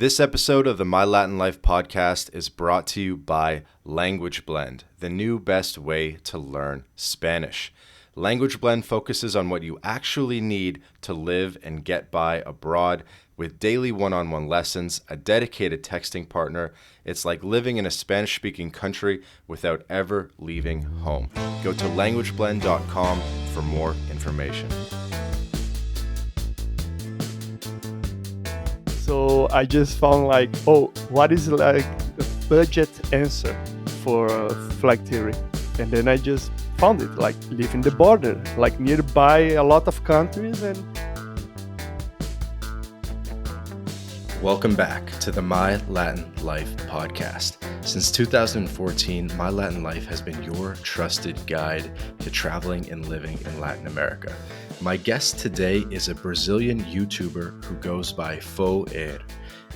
This episode of the My Latin Life podcast is brought to you by Language Blend, the new best way to learn Spanish. Language Blend focuses on what you actually need to live and get by abroad with daily one-on-one lessons, a dedicated texting partner. It's like living in a Spanish-speaking country without ever leaving home. Go to languageblend.com for more information. So I just found what is like the budget answer for flag theory? And then I just found it, like live in the border, like nearby a lot of countries. And welcome back to the My Latin Life podcast. Since 2014, My Latin Life has been your trusted guide to traveling and living in Latin America. My guest today is a Brazilian YouTuber who goes by Fhoer,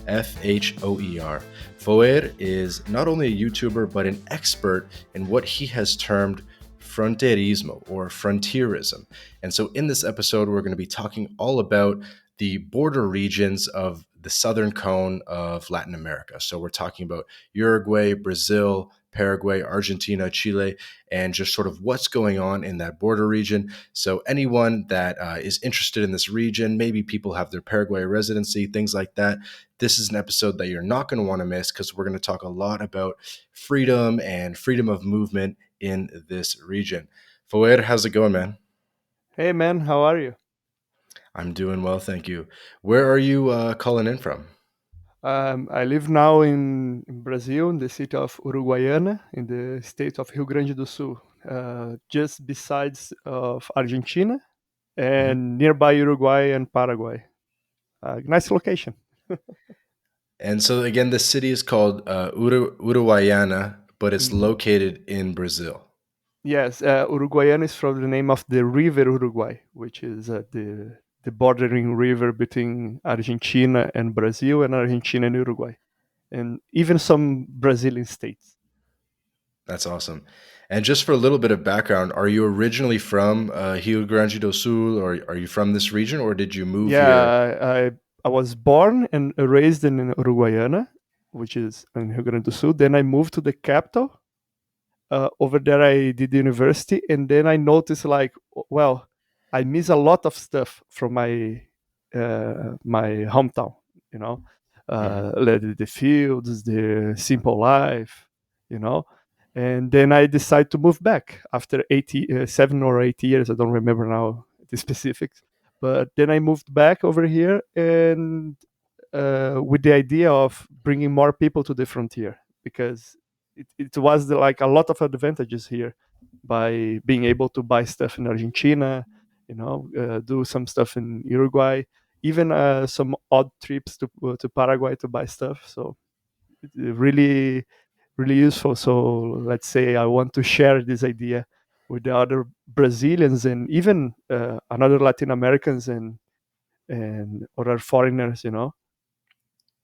F-H-O-E-R. Fhoer is not only a YouTuber, but an expert in what he has termed fronteirismo or frontierism. And so in this episode, we're going to be talking all about the border regions of the southern cone of Latin America. So we're talking about Uruguay, Brazil, Paraguay, Argentina, Chile, and just sort of what's going on in that border region. So anyone that is interested in this region, maybe people have their Paraguay residency, things like that, this is an episode that you're not going to want to miss because we're going to talk a lot about freedom and freedom of movement in this region. Fhoer, how's it going, man? hey man, how are you? I'm doing well, thank you. Where are you calling in from? I live now in Brazil, in the city of Uruguaiana, in the state of Rio Grande do Sul, just besides of Argentina and nearby Uruguay and Paraguay. Nice location. And so again, the city is called Uruguaiana, but it's Mhm. located in Brazil. Yes, Uruguaiana is from the name of the river Uruguay, which is the bordering river between Argentina and Brazil, and Argentina and Uruguay, and even some Brazilian states. That's awesome. And just for a little bit of background, are you originally from Rio Grande do Sul, or are you from this region, or did you move here? Yeah, I was born and raised in Uruguaiana, which is in Rio Grande do Sul. Then I moved to the capital. Over there, I did university, and then I noticed well, I miss a lot of stuff from my hometown. You know, Mhm. the fields, the simple life. You know, and then I decided to move back after 7 or 8 years. I don't remember now the specifics, but then I moved back over here, and with the idea of bringing more people to the frontier, because it was like a lot of advantages here by being able to buy stuff in Argentina, do some stuff in Uruguay, even some odd trips to Paraguay to buy stuff. So really, really useful. So let's say I want to share this idea with the other Brazilians and even another Latin Americans and other foreigners.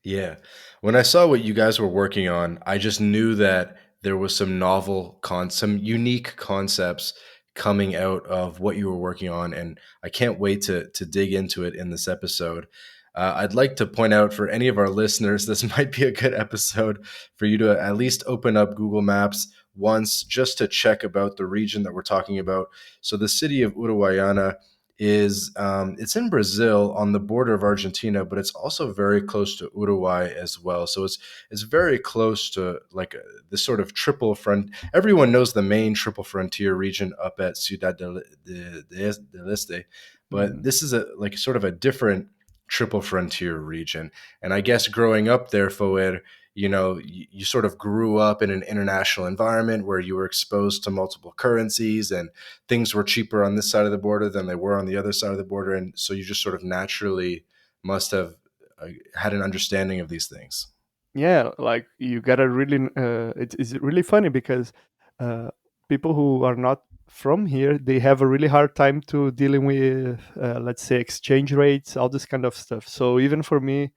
Yeah. When I saw what you guys were working on, I just knew that there was some unique concepts coming out of what you were working on, and I can't wait to dig into it in this episode. I'd like to point out for any of our listeners, this might be a good episode for you to at least open up Google Maps once just to check about the region that we're talking about. So the city of Uruguaiana is it's in Brazil on the border of Argentina, but it's also very close to Uruguay as well. So it's very close to like this sort of triple front. Everyone knows the main triple frontier region up at Ciudad del Este, but Mhm. this is a like sort of a different triple frontier region. And I guess growing up there, Fhoer, you sort of grew up in an international environment where you were exposed to multiple currencies and things were cheaper on this side of the border than they were on the other side of the border. And so you just sort of naturally must have had an understanding of these things. Yeah, like you gotta really. It's really funny because uh, people who are not from here, they have a really hard time to dealing with, let's say, exchange rates, all this kind of stuff. So even for me,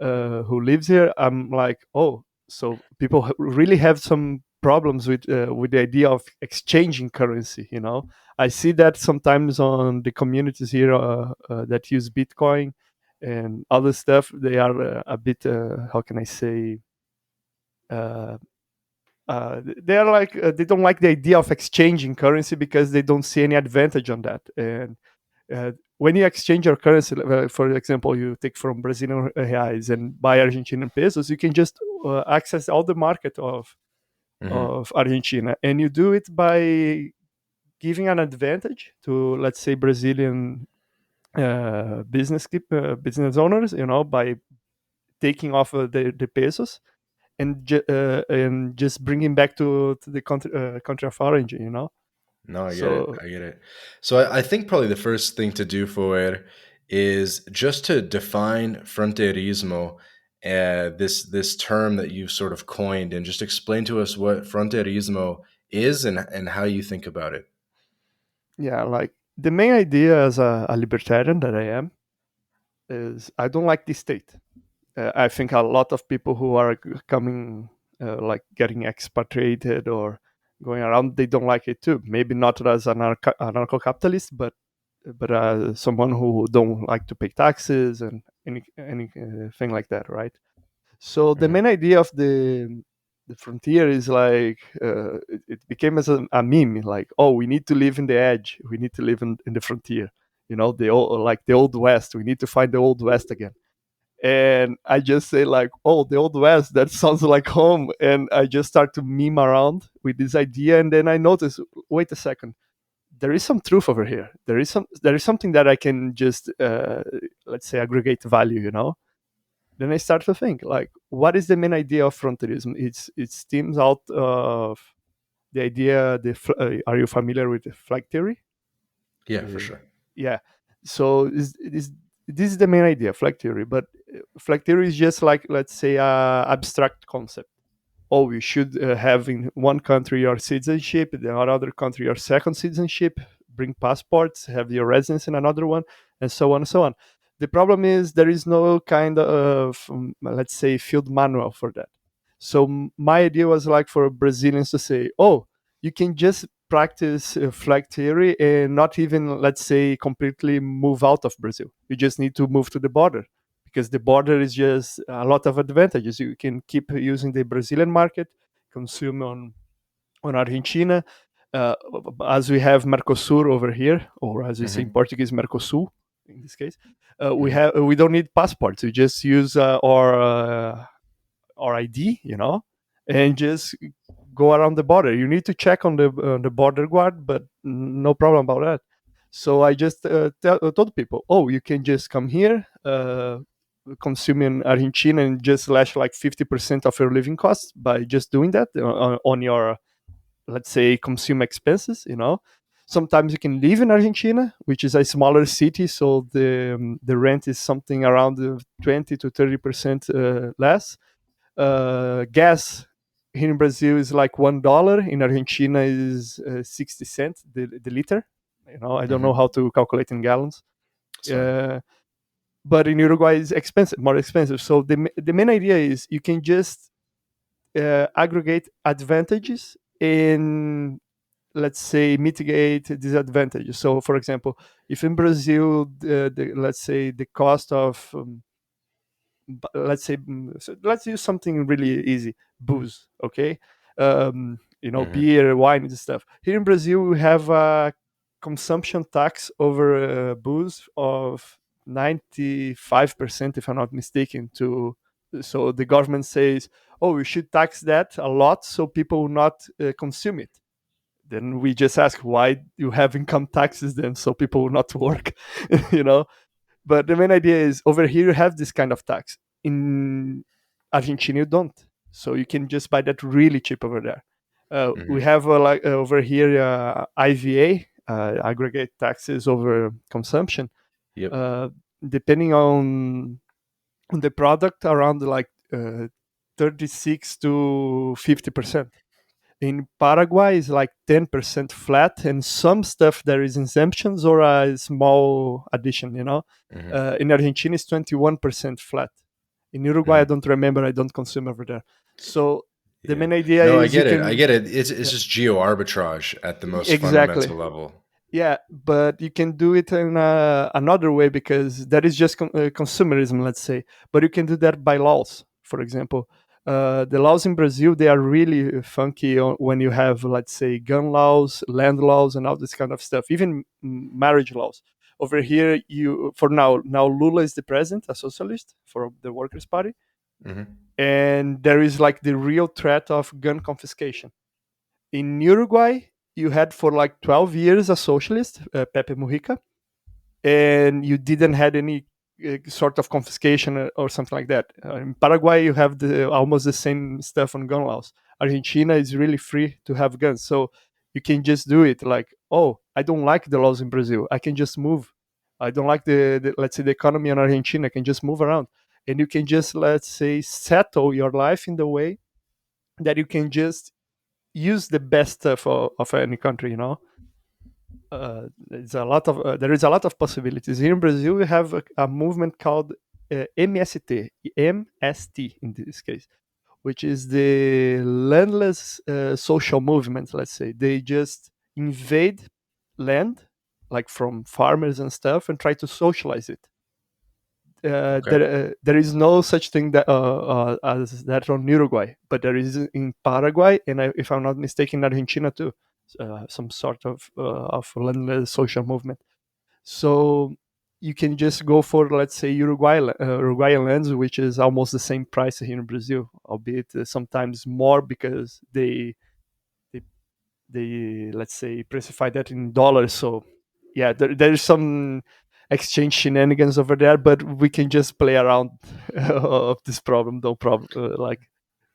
who lives here, I'm like, oh, so people really have some problems with the idea of exchanging currency. I see that sometimes on the communities here that use Bitcoin, and other stuff, they are a bit, how can I say, uh, they are like, they don't like the idea of exchanging currency because they don't see any advantage on that. And when you exchange your currency, for example, you take from Brazilian reais and buy Argentinian pesos, you can just access all the market Hmm. of Argentina, and you do it by giving an advantage to, let's say, Brazilian business owners, by taking off the pesos and just bringing back to the country of origin. No, I get it. So I get it. So I think probably the first thing to do for it is just to define fronterismo, this term that you sort of coined, and just explain to us what fronterismo is and how you think about it. yeah, like the main idea as a libertarian that I am is I don't like the state. I think a lot of people who are coming, like getting expatriated or going around, they don't like it too. Maybe not as an anarcho-capitalist, but someone who don't like to pay taxes and any thing like that, right? So the Hmm. main idea of the frontier is like, it became as a meme, like, oh, we need to live in the edge, we need to live in the frontier, the old, like the old west, we need to find the old west again. And I just say like, oh, the old west, that sounds like home, and I just start to meme around with this idea, and then I notice, wait a second, there is some truth over here, there is something that I can just, let's say, aggregate value. Then I start to think like, what is the main idea of frontierism? It stems out of the idea, are you familiar with the flag theory? Yeah, for Uh, sure. yeah. So this is the main idea, flag theory. But flag theory is just like, let's say, a abstract concept. Oh, you should have in one country your citizenship, in another country your second citizenship, bring passports, have your residence in another one, and so on and so on. The problem is there is no kind of, let's say, field manual for that. So my idea was like for Brazilians to say, oh, you can just practice flag theory and not even, let's say, completely move out of Brazil. You just need to move to the border, because the border is just a lot of advantages. You can keep using the Brazilian market, consume on Argentina, uh, as we have Mercosur over here, or as we say in Hmm. Portuguese, Mercosul. In this case, Hmm. we don't need passports. We just use our ID, and just go around the border. You need to check on the border guard, but no problem about that. So I just told people, oh, you can just come here, consume in Argentina, and just slash like 50% of your living costs by just doing that on your, let's say, consume expenses. Sometimes you can live in Argentina, which is a smaller city, so the rent is something around 20 to 30% less. Gas here in Brazil is like $1. In Argentina is 60 cents the liter. I don't know Hmm. how to calculate in gallons. That's fine. Uh, but in Uruguay is expensive, more expensive. So the main idea is you can just aggregate advantages and, let's say, mitigate disadvantages. So, for example, if in Brazil, let's say the cost of, let's say, so let's use something really easy, booze, okay? Hmm. Beer, wine, and stuff. Here in Brazil, we have a consumption tax over booze of 95%, if I'm not mistaken. So the government says, oh, we should tax that a lot so people will not consume it. Then we just ask, why you have income taxes then, so people will not work? you know but the main idea is, over here you have this kind of tax. In Argentina you don't, so you can just buy that really cheap over there. We Hmm. have like over here IVA, aggregate taxes over consumption, Yep. uh, depending on the product, around like 36 to 50%. In Paraguay is like 10% flat, and some stuff there is exemptions or a small addition. Hmm. In Argentina is 21% flat. In Uruguay, I Hmm. don't remember. I don't consume over there. So the Yeah. main idea No, I is you get it. I can, get it. It's yeah, just geo arbitrage at the most exactly, fundamental level. Yeah, but you can do it in another way, because that is just consumerism, let's say. But you can do that by laws. For example, the laws in Brazil, they are really funky when you have, let's say, gun laws, land laws, and all this kind of stuff. Even marriage laws. Over here, you for now Lula is the president, a socialist for the Workers' Party, Hmm. and there is like the real threat of gun confiscation. In Uruguay, you had for like 12 years a socialist, Pepe Mujica, and you didn't had any sort of confiscation or something like that. In Paraguay, you have almost the same stuff on gun laws. Argentina is really free to have guns, so you can just do it. Like, oh, I don't like the laws in Brazil, I can just move. I don't like the let's say the economy in Argentina, I can just move around, and you can just, let's say, settle your life in the way that you can just use the best stuff of any country, there is a lot of possibilities. Here in Brazil, we have a movement called MST in this case, which is the landless social movement. Let's say they just invade land, like from farmers and stuff, and try to socialize it. Okay. There is no such thing as that on Uruguay, but there is in Paraguay, and if I'm not mistaken, Argentina too. Some sort of landless social movement. So you can just go for, let's say, Uruguayan lands, which is almost the same price here in Brazil, albeit sometimes more, because they they let's say specify that in dollars. So yeah, there's some exchange shenanigans over there, but we can just play around of this problem, no problem. Like,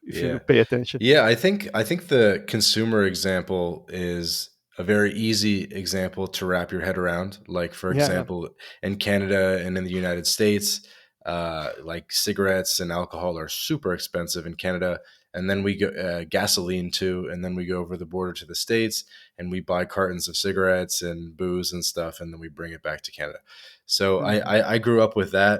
if you Yeah. pay attention. Yeah, I think the consumer example is a very easy example to wrap your head around. Like, for Yeah, yeah. example, in Canada and in the United States, like cigarettes and alcohol are super expensive in Canada, and then we go gasoline too, and then we go over the border to the States and we buy cartons of cigarettes and booze and stuff, and then we bring it back to Canada. So Mhm. I grew up with that,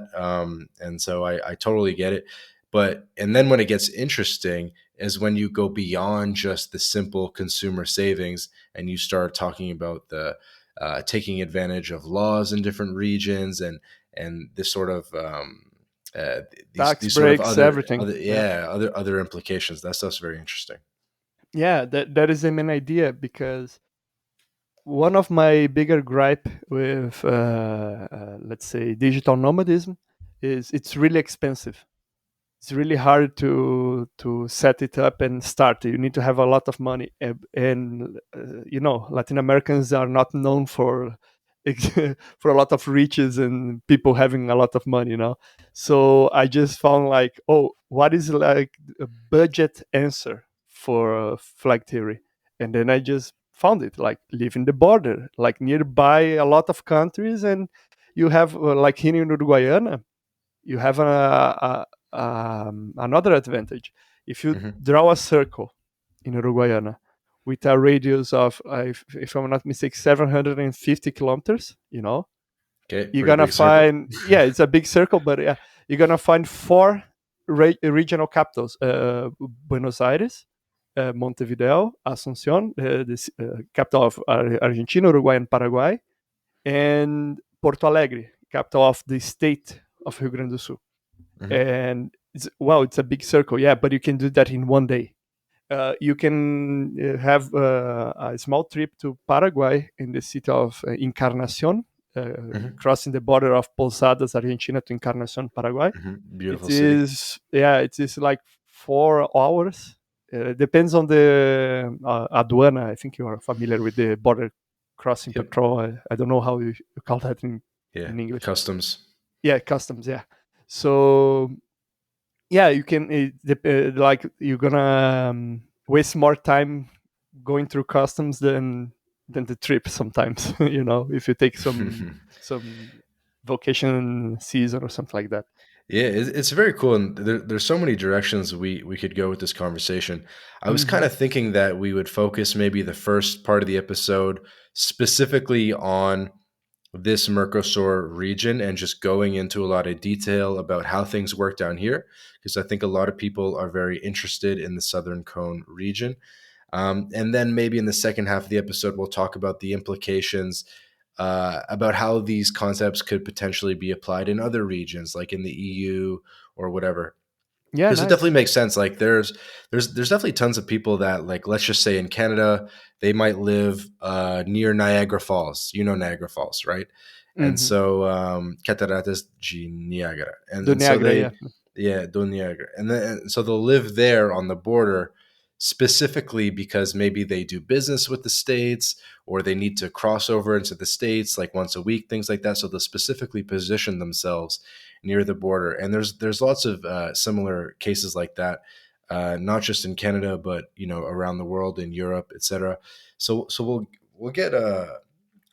and so I totally get it. But and then when it gets interesting is when you go beyond just the simple consumer savings and you start talking about the taking advantage of laws in different regions and this sort of Tax these sort of breaks, everything. other Yeah, yeah other implications. That stuff's very interesting. yeah. That is the main idea, because one of my bigger gripe with let's say digital nomadism is it's really expensive. It's really hard to set it up and start. You need to have a lot of money, and Latin Americans are not known for for a lot of riches and people having a lot of money. So I just found, like, oh, what is like a budget answer for flag theory, and then I just found it, like, live in the border, like nearby a lot of countries, and you have like here in Uruguayana, you have another advantage. If you Hmm. draw a circle in Uruguayana with a radius of, if I'm not mistaken, 750 kilometers, Okay, you're pretty gonna big circle. find, yeah, it's a big circle, but yeah, you're gonna find four regional capitals: Buenos Aires, Montevideo, Asunción, the capital of Argentina, Uruguay, and Paraguay, and Porto Alegre, capital of the state of Rio Grande do Sul. Hmm. And it's a big circle, yeah, but you can do that in one day. You can have a small trip to Paraguay in the city of Encarnacion, Hmm. crossing the border of Posadas, Argentina, to Encarnacion, Paraguay. Hmm. It Beautiful city. is, yeah, it is like 4 hours. Depends on the aduana. I think you are familiar with the border crossing Yep. patrol. I don't know how you call that Yeah. in English. Customs. Yeah, customs. Yeah. So yeah, you can like, you're gonna waste more time going through customs than the trip sometimes. If you take some vacation season or something like that. Yeah, it's very cool, and there's so many directions we could go with this conversation. I was kind Hmm. of thinking that we would focus maybe the first part of the episode specifically on this Mercosur region and just going into a lot of detail about how things work down here, because I think a lot of people are very interested in the Southern Cone region. And then maybe in the second half of the episode, we'll talk about the implications about how these concepts could potentially be applied in other regions, like in the EU or whatever. Yeah, Because it nice. definitely makes sense. Like there's definitely tons of people that, like, let's just say in Canada, they might live near Niagara Falls. You know Niagara Falls, right? And Hmm. so Cataratas de Niagara, Do and so Niagara, they, yeah. yeah, do Niagara, and then and so they'll live there on the border specifically because maybe they do business with the states, or they need to cross over into the states like once a week, things like that. So they'll specifically position themselves near the border, and there's lots of similar cases like that, not just in Canada, but around the world, in Europe, etc. So we'll get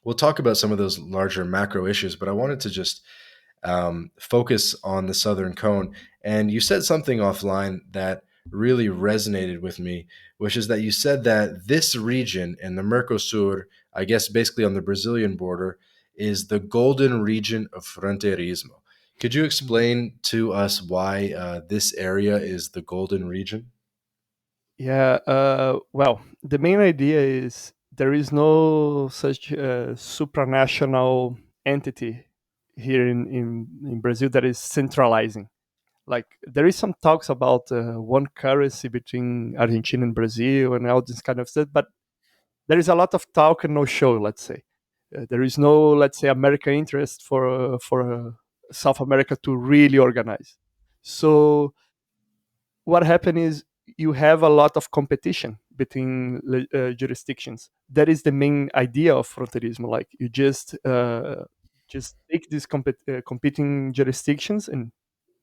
we'll talk about some of those larger macro issues, but I wanted to just focus on the Southern Cone. And you said something offline that really resonated with me, which is that you said that this region in the Mercosur, I guess basically on the Brazilian border, is the golden region of fronteirismo. Could you Mhm. explain to us why this area is the golden region? Yeah, well, the main idea is there is no such supranational entity here in Brazil that is centralizing. Like there is some talks about one currency between Argentina and Brazil and all this kind of stuff, but there is a lot of talk and no show. Let's say there is no, let's say, American interest for South America to really organize. So what happened is you have a lot of competition between jurisdictions. That is the main idea of frontierismo. Like you just take these competing jurisdictions and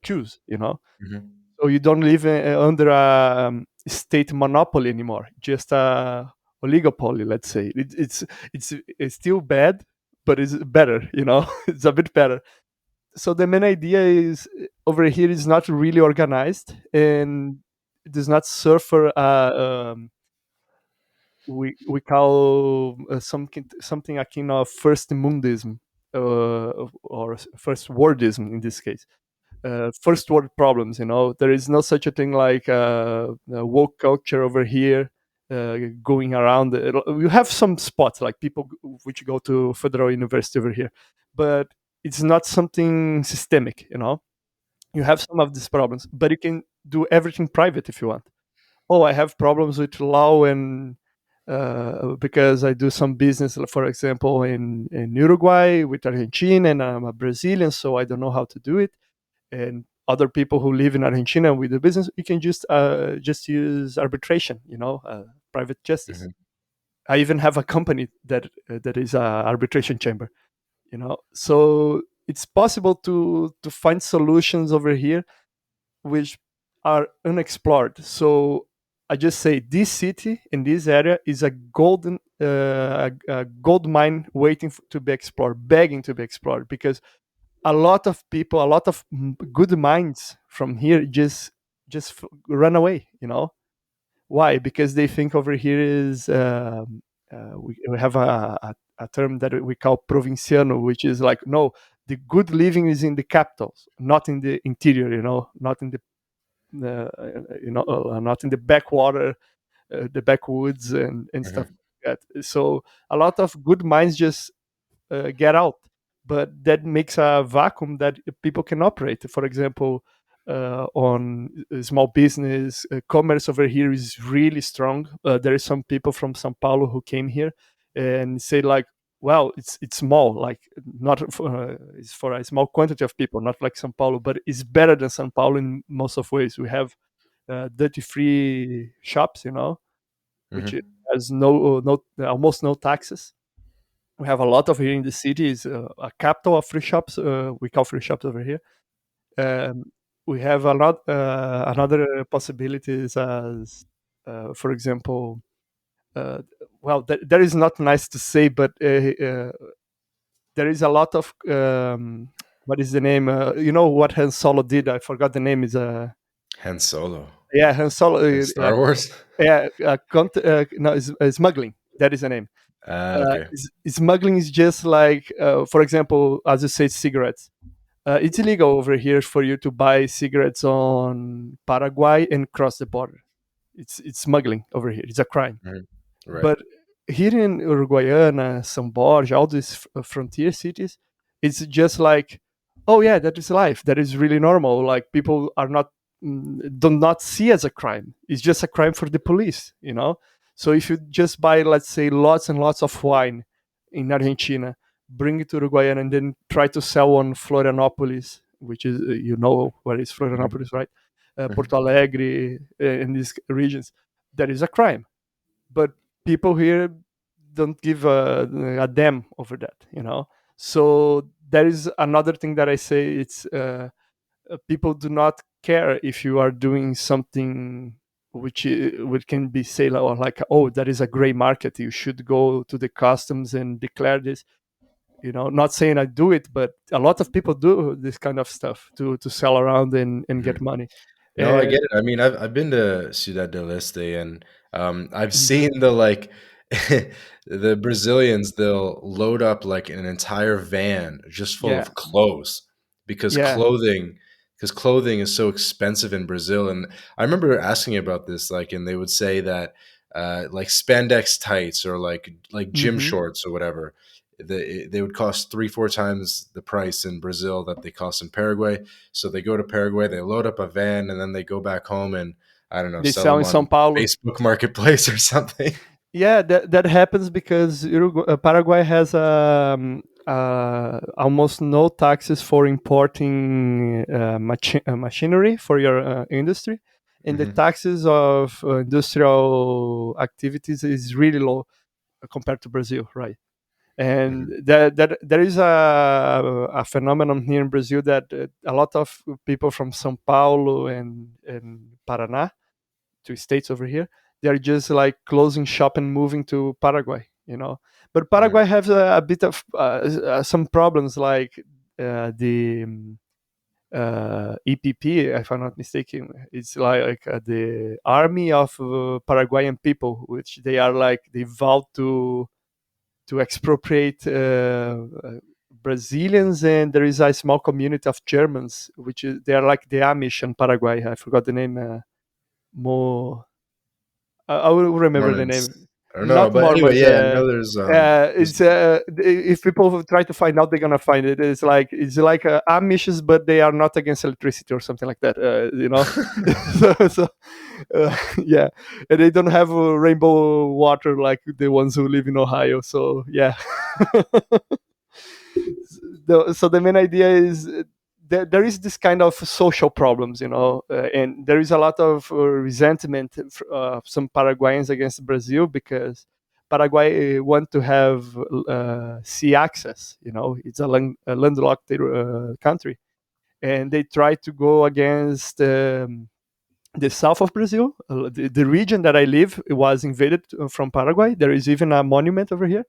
choose. Hmm. So you don't live under a state monopoly anymore, just a oligopoly. Let's say it's still bad, but it's better. It's a bit better. So the main idea is over here is not really organized and it does not suffer we call something akin of first mundism or first worldism in this case. First world problems, there is no such a thing like woke culture over here going around. You have some spots like people which go to federal university over here, but it's not something systemic. You have some of these problems, but you can do everything private if you want. Oh, I have problems with law and because I do some business, for example, in Uruguay with Argentina, and I'm a Brazilian, so I don't know how to do it. And other people who live in Argentina with the business, you can just use arbitration, private justice. Hmm. I even have a company that is a arbitration chamber, So it's possible to find solutions over here which are unexplored. So I just say this city in this area is a a gold mine waiting to be explored, begging to be explored, because a lot of people, a lot of good minds from here just run away. Why? Because they think over here is we have a term that we call provinciano, which is like, no, the good living is in the capitals, not in the interior. Not in the not in the backwater, the backwoods and stuff Hmm. like that. So a lot of good minds just get out, but that makes a vacuum that people can operate. For example, on small business, commerce over here is really strong. There is some people from Sao Paulo who came here and say like, well, it's small, like not for, it's for a small quantity of people, not like Sao Paulo, but it's better than Sao Paulo in most of ways. We have duty-free shops, which Hmm. has no almost no taxes. We have a lot of here in the city. Is a capital of free shops. We call free shops over here. Um, we have a lot another possibilities as, for example, uh, well, that is not nice to say, but there is a lot of what is the name? You know what Han Solo did? I forgot the name. Is Han Solo yeah, Han Solo. in Star Wars. Yeah, no, is smuggling. That is the name. Okay. Smuggling is just like, for example, as you say, cigarettes. It's illegal over here for you to buy cigarettes on Paraguay and cross the border. It's smuggling over here. It's a crime. Mhm. Right. But here in Uruguaiana, São Borja, all these frontier cities, it's just like, oh yeah, that is life. That is really normal. Like people are not do not see as a crime. It's just a crime for the police, you know. So if you just buy, let's say, lots and lots of wine in Argentina, bring it to Uruguaiana, and then try to sell on Florianopolis, which is you know where is Mhm. Florianopolis, right? Mhm. Porto Alegre, in these regions, that is a crime. But people here don't give a damn over that, you know. So there is another thing that I say. It's people do not care if you are doing something which can be say like, oh, that is a gray market, you should go to the customs and declare this, you know. Not saying I do it, but a lot of people do this kind of stuff to sell around and get Mhm. money. No, I get And it. I mean, I've been to Ciudad del Este, and I've mhm, seen the like the Brazilians. They'll load up like an entire van just full yeah, of clothes because yeah, clothing is so expensive in Brazil. And I remember asking about this, like, and they would say that like spandex tights or like gym hmm, shorts or whatever. They would cost 3-4 times the price in Brazil that they cost in Paraguay. So they go to Paraguay, they load up a van, and then they go back home and I don't know, they sell sell them in Sao on Paulo. Facebook Marketplace or something. Yeah, that happens because Paraguay has almost no taxes for importing machinery for your industry, and the Hmm. taxes of industrial activities is really low compared to Brazil, right? And Hmm. that there is a phenomenon here in Brazil that a lot of people from São Paulo and Paraná, two states over here, they're just like closing shop and moving to Paraguay, you know. But Hmm. Paraguay has a bit of some problems, like the EPP, if I'm not mistaken. It's like the army of Paraguayan people, which they are like they vow to expropriate Brazilians, and there is a small community of Germans, which is they are like the Amish in Paraguay. I forgot the name. More, I will remember the Mormons. name. I don't know, Not but anyway, Mormons. yeah, I know there's It's if people try to find out, they're gonna find it. It's like Amishes, but they are not against electricity or something like that. You know, so yeah, and they don't have rainbow water like the ones who live in Ohio. So yeah. So the main idea is there is this kind of social problems, you know, and there is a lot of resentment of some Paraguayans against Brazil because Paraguay want to have sea access. You know, it's a landlocked country, and they try to go against. The south of Brazil, the region that I live, it was invaded from Paraguay. There is even a monument over here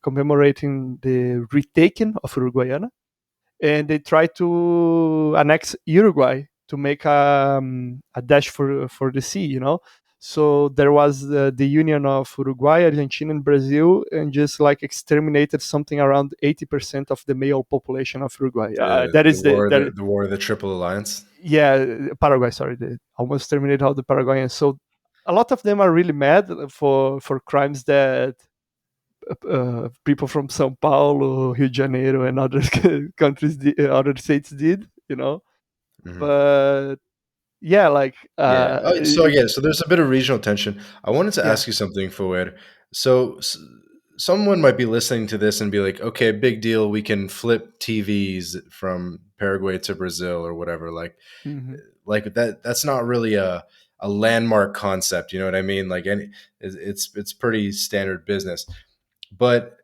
commemorating the retaking of Uruguayana, and they tried to annex Uruguay to make a dash for the sea, you know. So there was the union of Uruguay, Argentina, and Brazil, and just like exterminated something around 80% of the male population of Uruguay. That the is war that the war of the Triple Alliance. yeah, Paraguay. Sorry, they almost terminated all the Paraguayans. So a lot of them are really mad for crimes that people from São Paulo, Rio de Janeiro, and other countries, other states did, you know. Hmm. But yeah, like Yeah. Oh, so again, so there's a bit of regional tension. I wanted to yeah, ask you something, Fhoer. So someone might be listening to this and be like, "Okay, big deal. We can flip TVs from Paraguay to Brazil or whatever." hmm, Like that's not really a landmark concept. You know what I mean? Like it's pretty standard business. But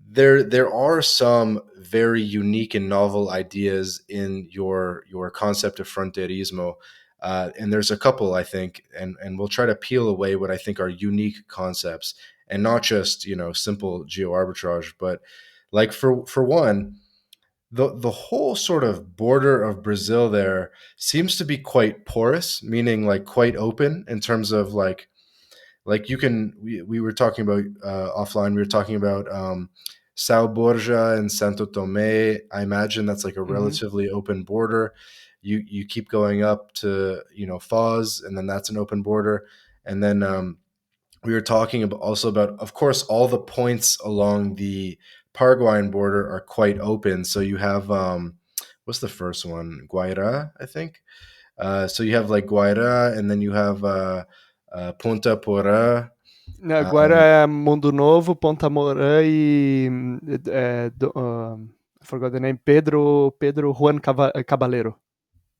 there are some very unique and novel ideas in your concept of fronterismo, and there's a couple I think, and we'll try to peel away what I think are unique concepts, and not just simple geo arbitrage, but like for one, the whole sort of border of Brazil there seems to be quite porous, meaning like quite open in terms of like you can we were talking about offline, we were talking about Sao Borja and Santo Tome. I imagine that's like a hmm, relatively open border. you keep going up to Foz, and then that's an open border, and then we were talking about also about, of course, all the points along the Paraguayan border are quite open. So you have what's the first one? Guaira, I think. So you have like Guaira, and then you have Punta Porã. Agora é Mundo Novo, Ponta Morã e I forgot the name. Pedro Juan Caballero.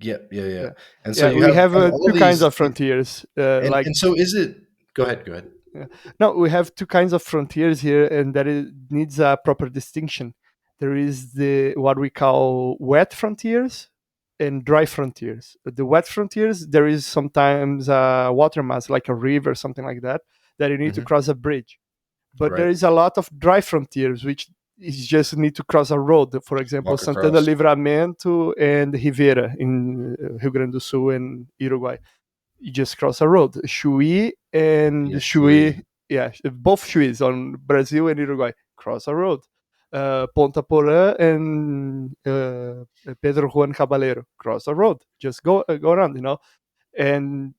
Yeah. Yeah, And so yeah. you We have have kind of all two kinds these, of frontiers. and so is it? Go ahead. Go ahead. Yeah. No, we have two kinds of frontiers here, and that it needs a proper distinction. There is the what we call wet frontiers and dry frontiers. The wet frontiers, there is sometimes a water mass, like a river, something like that, that you need to Hmm. cross a bridge. But there Right. is a lot of dry frontiers, which is just need to cross a road. For example, Walk Santana across. Livramento and Rivera in Rio Grande do Sul and Uruguay. You just cross a road. Chuí and Yeah, Chuí, Chuy. yeah, both Chuís on Brazil and Uruguay cross a road. Ponta Porã and Pedro Juan Caballero cross a road. Just go around, And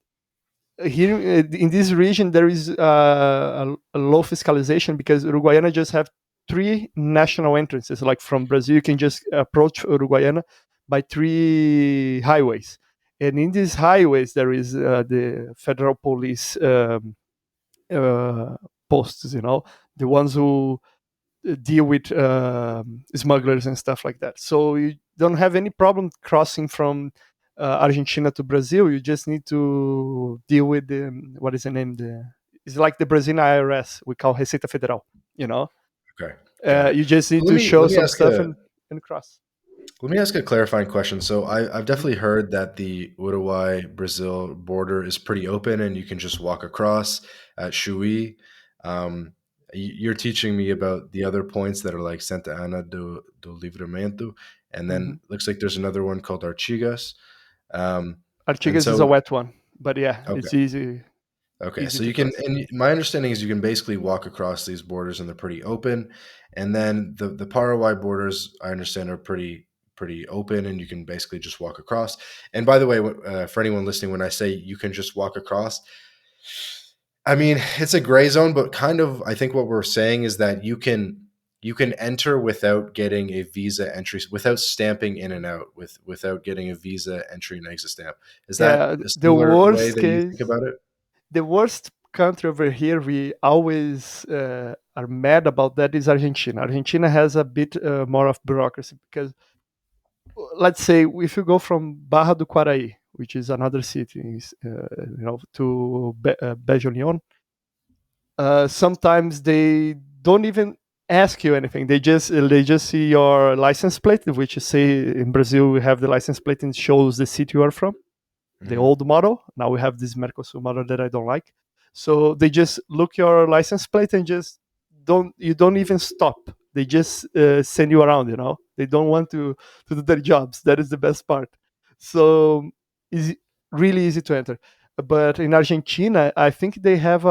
here in this region, there is a low fiscalization because Uruguayana just have three national entrances. Like from Brazil, you can just approach Uruguayana by three highways, and in these highways there is the federal police uh, posts. The ones who deal with smugglers and stuff like that. So you don't have any problem crossing from Argentina to Brazil. You just need to deal with the what is the name? It's like the Brazilian IRS. We call Receita Federal. You know, Okay, got it. you just need Let to me show let me some ask stuff a and cross. let me ask a clarifying question. So I've Mhm. definitely heard that the Uruguay Brazil border is pretty open, and you can just walk across at Chuy. Um, you're teaching me about the other points that are like Santa Ana do Livramento, and Mhm. then looks like there's another one called Artigas. And Artigas is a so, wet one, but yeah, okay. it's easy Okay, easy so to you can, cross. and my understanding is you can basically walk across these borders and they're pretty open. And then the Paraguay borders, I understand, are pretty open, and you can basically just walk across. And by the way, for anyone listening, when I say you can just walk across, I mean it's a gray zone, but kind of I think what we're saying is that you can enter without getting a visa entry, without stamping in and out, without getting a visa entry and exit stamp. Is that Yeah, a the similar way worst that you think case, about it? the worst country over here we always are mad about that is Argentina. Argentina has a bit more of bureaucracy because let's say if you go from Barra do Quaraí, which is another city, to Bejo Leon, sometimes they don't even ask you anything. They just see your license plate, which you say in Brazil we have the license plate and shows the city you are from, the Mhm. old model. Now we have this Mercosul model that I don't like. So they just look your license plate and just don't even stop. They just send you around. They don't want to do their jobs. That is the best part. So it's really easy to enter. But in Argentina, I think they have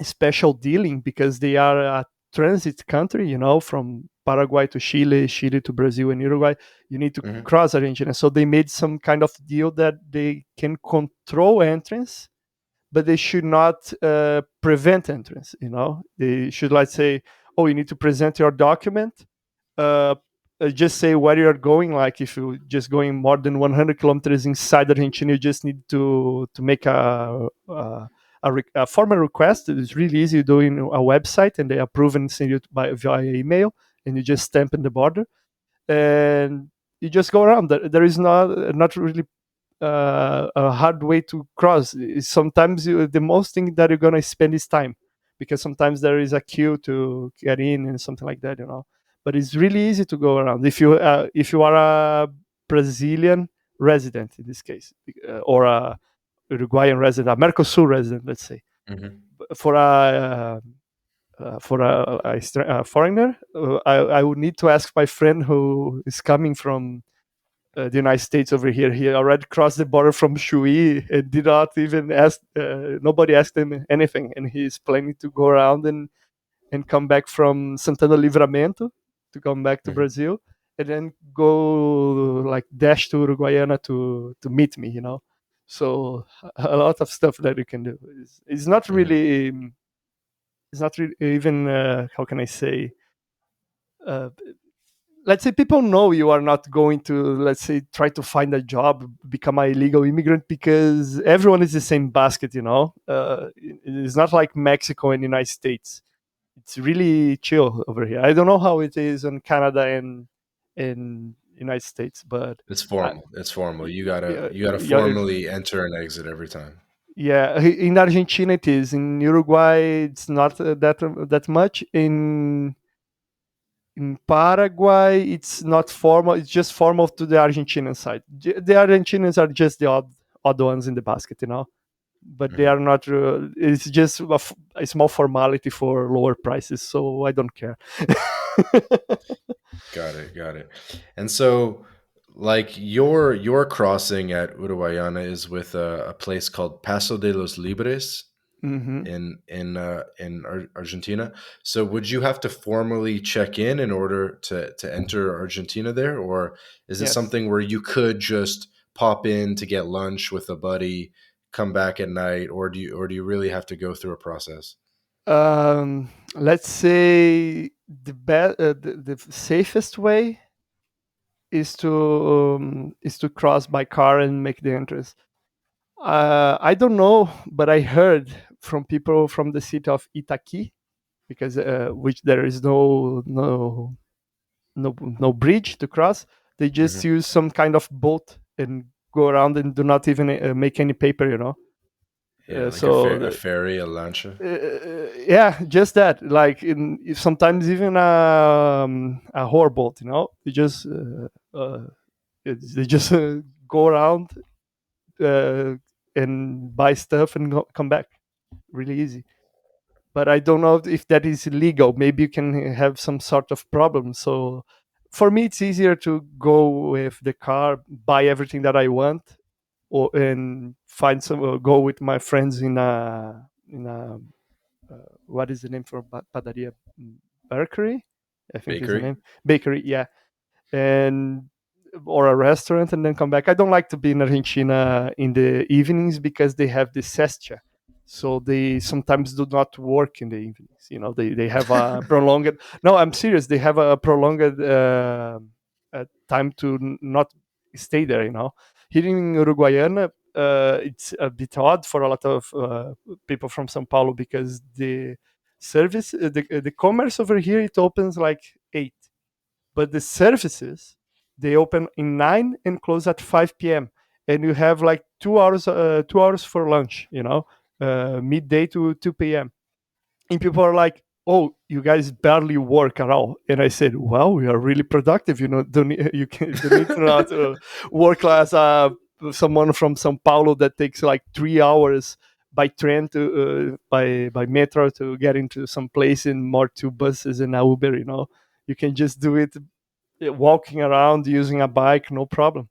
special dealing because they are a transit country, from Paraguay to Chile, Chile to Brazil and Uruguay. You need to Mhm. cross Argentina. So they made some kind of deal that they can control entrance, but they should not prevent entrance. They should like say, oh, you need to present your document. Uh, just say where you're going. Like if you're just going more than 100 kilometers inside Argentina, you just need to make a formal request. It's really easy doing a website, and they approve and send you via email, and you just stamp in the border, and you just go around. There is not really a hard way to cross. Sometimes the most thing that you're gonna spend is time, because sometimes there is a queue to get in and something like that. But it's really easy to go around if you are a Brazilian resident in this case, or a Uruguayan resident, a Mercosur resident, let's say. Mhm. For a foreigner, I would need to ask my friend who is coming from the United States over here. He already crossed the border from Chuy and did not even ask. Nobody asked him anything, and he's planning to go around and come back from Santana Livramento to come back to Mhm. Brazil. and then go like dash to Uruguayana to meet me, you know. So a lot of stuff that you can do. It's not Hmm. really. It's not really even. How can I say? Uh, let's say people know you are not going to, let's say, try to find a job, become a illegal immigrant, because everyone is the same basket, you know. It's not like Mexico and United States. It's really chill over here. I don't know how it is in Canada and in United States, but It's I, formal. It's formal. yeah, You gotta yeah, formally enter and exit every time. yeah. In Argentina it is. In Uruguay it's not that much. In Paraguay, it's not formal. It's just formal to the Argentinian side. The Argentinians are just the odd ones in the basket, you know. But they Hmm. are not. It's just a small formality for lower prices, so I don't care. Got it. Got it. And so, like your crossing at Uruguayana is with a place called Paso de los Libres Hmm. in Argentina. So, would you have to formally check in order to enter Argentina there, or is it Yes. something where you could just pop in to get lunch with a buddy, come back at night, or do you really have to go through a process? Let's say the safest way is to cross by car and make the entrance. I don't know, but I heard from people from the city of Itaqui, because which there is no bridge to cross. They just Hmm. use some kind of boat and go around and do not even make any paper, you know. Yeah, like So a ferry, a lancha. yeah, just that. Like sometimes even a horror boat, you know. They just go around uh, and buy stuff and come back really easy. But I don't know if that is illegal. Maybe you can have some sort of problem. So for me, it's easier to go with the car, buy everything that I want, or and find some. Go with my friends in a what is the name for padaria? Bakery, I think is the Bakery. name. Bakery, yeah, and or a restaurant and then come back. I don't like to be in Argentina in the evenings because they have the sestia. So they sometimes do not work in the evenings. You know, they have a prolonged. No, I'm serious. They have a prolonged time to not stay there. You know, here in Uruguayana, it's a bit odd for a lot of people from São Paulo because the service, the commerce over here, it opens like 8, but the services they open in 9 and close at 5 p.m. and you have like 2 hours for lunch, you know, midday to 2 p.m. And people are like, oh, you guys barely work at all. And I said, well, we are really productive, you know. You can don't need to not work as someone from Sao Paulo that takes like 3 hours by train to by metro to get into some place, and more 2 buses and a Uber, you know. You can just do it walking around using a bike, no problem,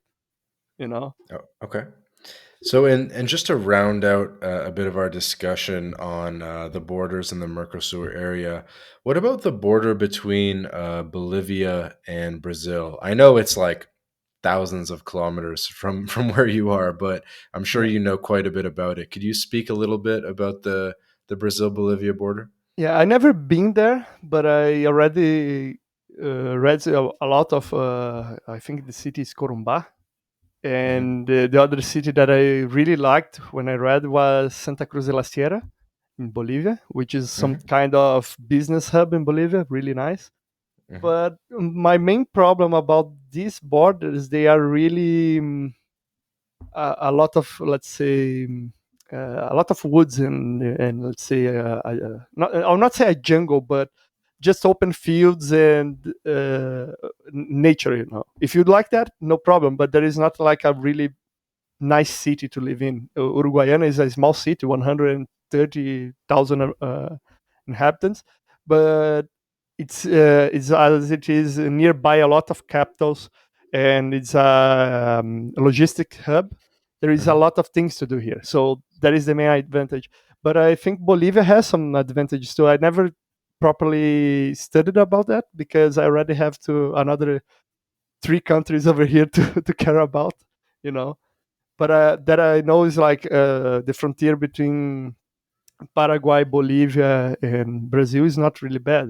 you know. Oh, okay. So, and just to round out a bit of our discussion on the borders in the Mercosur area, what about the border between Bolivia and Brazil? I know it's like thousands of kilometers from where you are, but I'm sure Yeah, you know quite a bit about it. Could you speak a little bit about the Brazil Bolivia border? yeah, I never been there, but I already read a lot of I think the city is Corumbá, Hmm. and the other city that I really liked when I read was Santa Cruz de la Sierra in Bolivia, which is some Hmm. kind of business hub in Bolivia, really nice. Hmm. But my main problem about these borders, they are really a lot of, let's say, a lot of woods and let's say not, I'll not say a jungle, but just open fields and nature, you know. If you'd like that, no problem, but there is not like a really nice city to live in. Uruguayana is a small city, 130,000 inhabitants, but it's as it is nearby a lot of capitals, and it's a logistic hub. There is a Hmm. lot of things to do here, so that is the main advantage. But I think Bolivia has some advantages too. I never properly studied about that because I already have to another three countries over here to care about, you know. But that I know is like the frontier between Paraguay, Bolivia, and Brazil is not really bad.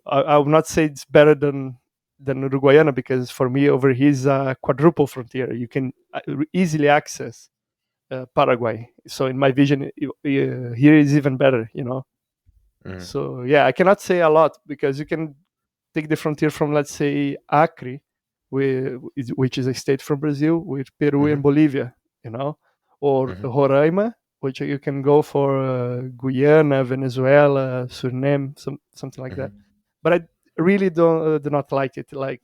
I would not say it's better than Uruguayana, because for me over here is a quadruple frontier. You can easily access Paraguay. So in my vision, here is even better, you know. Mhm. So yeah, I cannot say a lot, because you can take the frontier from, let's say, Acre, which is a state from Brazil, with Peru and Mhm. Bolivia, you know, or Mhm. Roraima, which you can go for Guyana, Venezuela, Suriname, something like that. Mhm. But I really don't do not like it. Like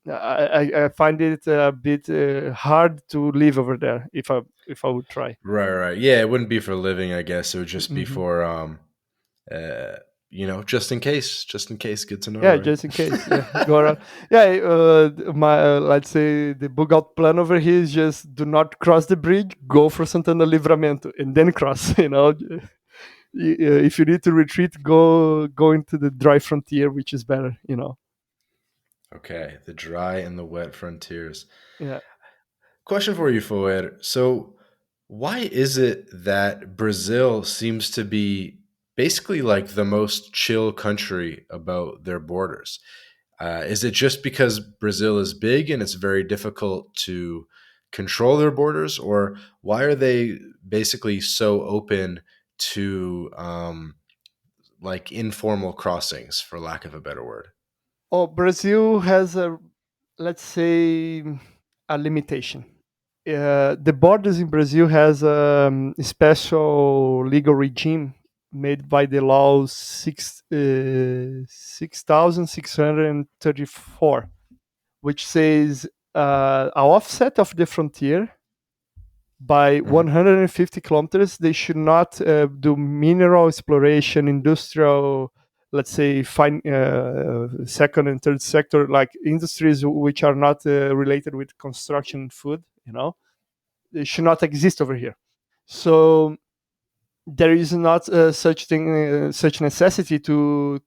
I find it a bit hard to live over there if I would try. Right, right. Yeah, it wouldn't be for living, I guess. It would just be Hmm. for uh just in case, good to know, Yeah, right? just in case. Yeah, go around. Yeah, my let's say the bug out plan over here is just do not cross the bridge, go for Santana Livramento, and then cross. You know, if you need to retreat, go into the dry frontier, which is better. You know. Okay, the dry and the wet frontiers. Yeah. Question for you, Fhoer. So, why is it that Brazil seems to be basically like the most chill country about their borders? Is it just because Brazil is big and it's very difficult to control their borders, or why are they basically so open to like informal crossings, for lack of a better word? Oh, Brazil has a, let's say, a limitation. The borders in Brazil has a special legal regime made by the law 6,634, which says a offset of the frontier by Hmm. 150 kilometers. They should not do mineral exploration, industrial, let's say, second and third sector, like industries which are not related with construction and food. You know, they should not exist over here. So there is not such necessity to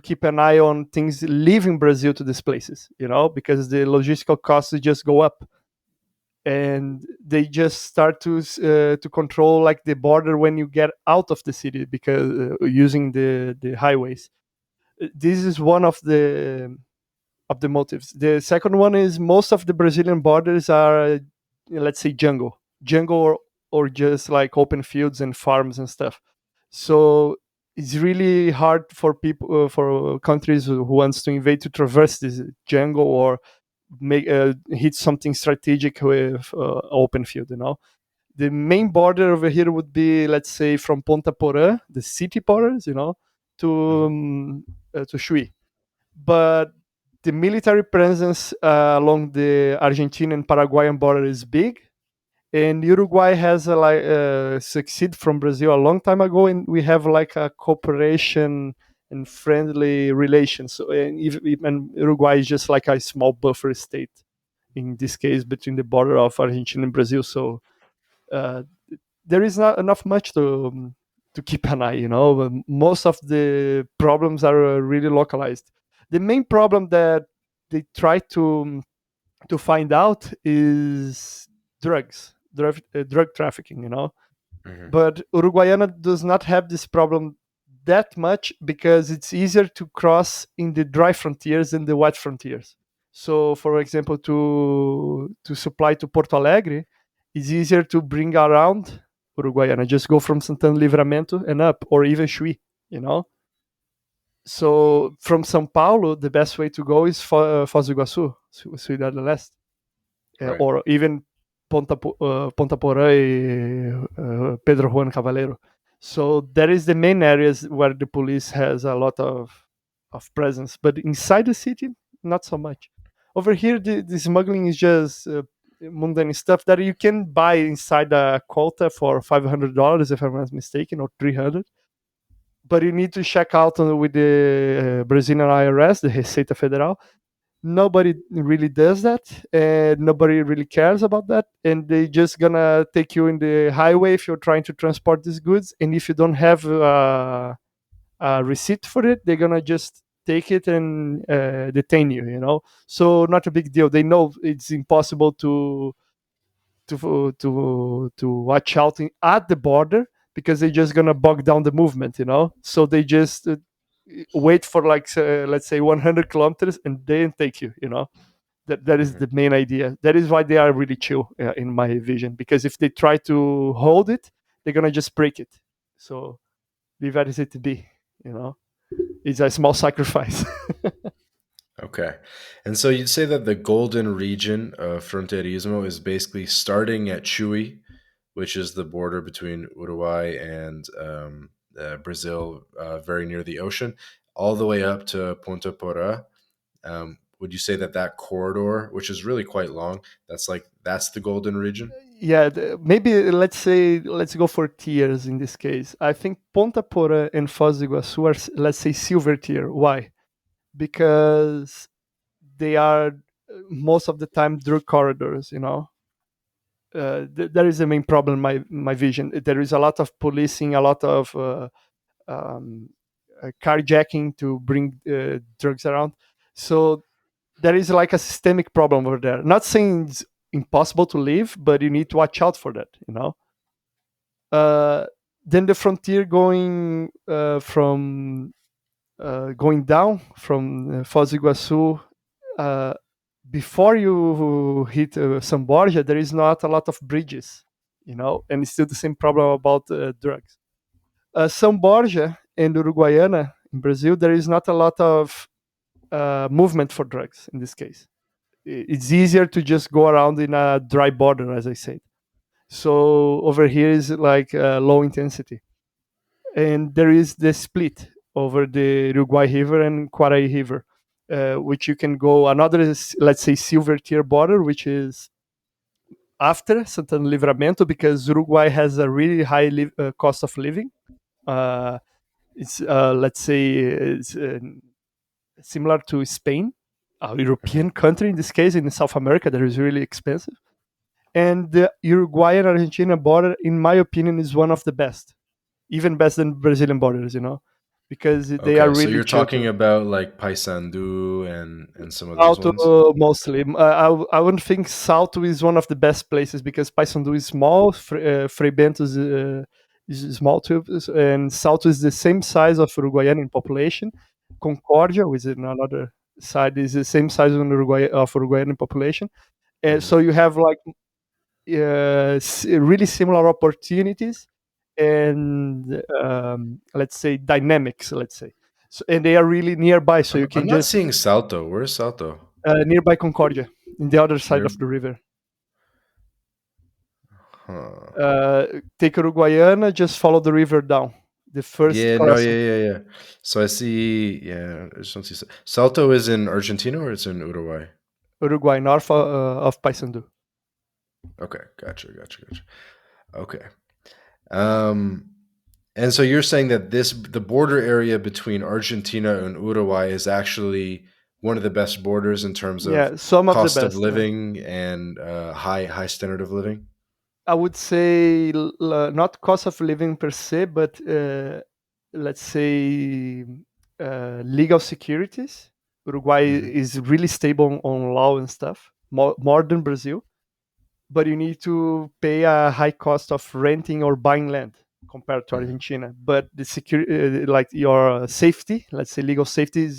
keep an eye on things leaving Brazil to these places. You know, because the logistical costs just go up, and they just start to control like the border when you get out of the city, because using the highways. This is one of the motives. The second one is most of the Brazilian borders are, let's say, jungle, or just like open fields and farms and stuff. So it's really hard for people, for countries who wants to invade, to traverse this jungle, or make hit something strategic with open field. You know, the main border over here would be, let's say, from Ponta Porã, the city borders, you know, Hmm. to Chuí. But the military presence along the Argentine and Paraguayan border is big, and Uruguay has succeed from Brazil a long time ago, and we have like a cooperation and friendly relations. So, and Uruguay is just like a small buffer state in this case between the border of Argentina and Brazil. So uh, there is not enough much to keep an eye. You know, most of the problems are really localized. The main problem that they try to find out is drug trafficking. You know, Hmm. but Uruguayana does not have this problem that much, because it's easier to cross in the dry frontiers than the wet frontiers. So, for example, to supply to Porto Alegre, it's easier to bring around Uruguayana. Just go from Santana Livramento and up, or even Chuí, you know. So from São Paulo, the best way to go is Foz do Iguaçu, Cidade del Leste, Right. or even Ponta Porã Pedro Juan Cavaleiro. So that is the main areas where the police has a lot of presence, but inside the city, not so much. Over here, the smuggling is just mundane stuff that you can buy inside a quota for $500, if I'm not mistaken, or 300. But you need to check out with the Brazilian IRS, the Receita Federal. Nobody really does that, and nobody really cares about that, and they just gonna take you in the highway if you're trying to transport these goods, and if you don't have a receipt for it, they're gonna just take it and detain you. So not a big deal. They know it's impossible to watch out at the border because they're just gonna bog down the movement. So they just wait for like let's say 100 kilometers and then take you. That is Hmm. the main idea. That is why they are really chill, in my vision. Because if they try to hold it, they're gonna just break it. So leave as it to be. You know, it's a small sacrifice. Okay. And so you'd say that the golden region of fronterismo is basically starting at Chuy, which is the border between Uruguay and Brazil, very near the ocean, all the way up to Ponta Porã. Would you say that that corridor, which is really quite long, that's the golden region? Yeah, maybe let's go for tiers in this case. I think Ponta Porã and Foz do Iguaçu are, let's say, silver tier. Why? Because they are most of the time drug corridors. That is the main problem. My vision. There is a lot of policing, a lot of um, carjacking to bring drugs around. So there is like a systemic problem over there. Not saying it's impossible to live, but you need to watch out for that. Uh, then the frontier going down from Foz do Iguaçu, uh, before you hit São Borja, there is not a lot of bridges, and it's still the same problem about drugs. São Borja and Uruguaiana in Brazil, there is not a lot of movement for drugs in this case. It's easier to just go around in a dry border, as I said. So over here is like low intensity. And there is the split over the Uruguay River and Quaraí River, which you can go another, let's say, silver tier border, which is after Santana Livramento, because Uruguay has a really high cost of living. It's let's say it's similar to Spain, a Hmm. European country in this case. In South America, that is really expensive. And the Uruguay and Argentina border, in my opinion, is one of the best, even best than Brazilian borders. Because they are Okay, so really you're chill talking too. about like Paysandu and some of those Salto ones. mostly. I wouldn't think Salto is one of the best places because Paysandu is small, Frei Bento is small too, and Salto is the same size of Uruguaiana in population. Concordia, which is another side, is the same size of Uruguaiana in population. And Hmm. so you have like really similar opportunities and let's say dynamics. Let's say, and they are really nearby, so you I'm can not just seeing Salto. Where's Salto? nearby Concordia, in the other side Near. of the river. Huh. Take Uruguaiana, just follow the river down. The first Yeah, no, crossing, yeah. So I see, yeah, I just don't see. Salto is in Argentina or it's in Uruguay? Uruguay, north of Paysandu. Okay, gotcha. Okay. Um, and so you're saying that the border area between Argentina and Uruguay is actually one of the best borders in terms of Yeah, some of the cost of best. living and high standard of living. I would say not cost of living per se, but let's say legal securities. Uruguay Hmm. is really stable on law and stuff, more than Brazil. But you need to pay a high cost of renting or buying land compared to Hmm. Argentina. But the security, like your safety, let's say legal safety,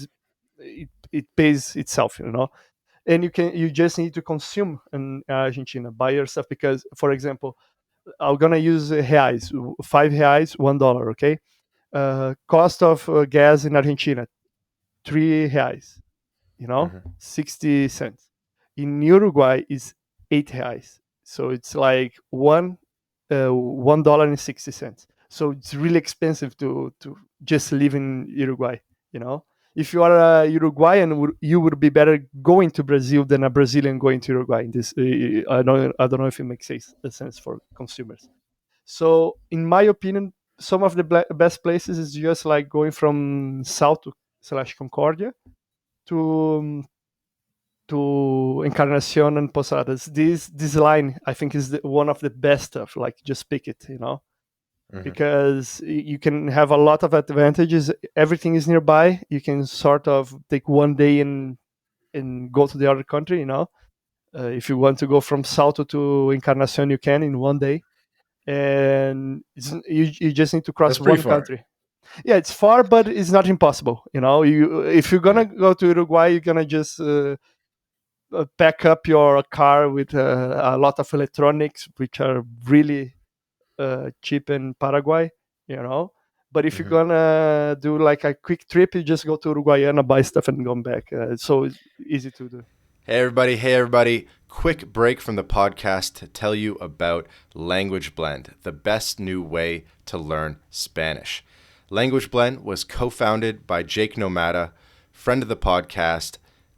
it pays itself, And you just need to consume in Argentina, buy your stuff because, for example, I'm gonna use reais, R$ 5, $1. Okay, cost of gas in Argentina, R$ 3. Hmm. 60 cents. In Uruguay is R$ 8. So it's like $1.60. So it's really expensive to just live in Uruguay. You know, if you are a Uruguayan, you would be better going to Brazil than a Brazilian going to Uruguay. In this, I don't know if it makes sense for consumers. So, in my opinion, some of the best places is just like going from South to slash Concordia to Encarnacion and Posadas. This line, I think, is one of the best of like just pick it. Hmm. because you can have a lot of advantages. Everything is nearby. You can sort of take one day and go to the other country. If you want to go from Salto to Encarnacion, you can in one day, and you just need to cross That's pretty one far. country. Yeah, it's far, but it's not impossible. You if you're Yeah. gonna go to Uruguay, you're gonna just pack up your car with a lot of electronics, which are really cheap in Paraguay. You know, but if you're Hmm. gonna do like a quick trip, you just go to Uruguayana, buy stuff, and come back. So it's easy to do. Hey, everybody. Hey, everybody. Quick break from the podcast to tell you about Language Blend, the best new way to learn Spanish. Language Blend was co founded by Jake Nomada, friend of the podcast,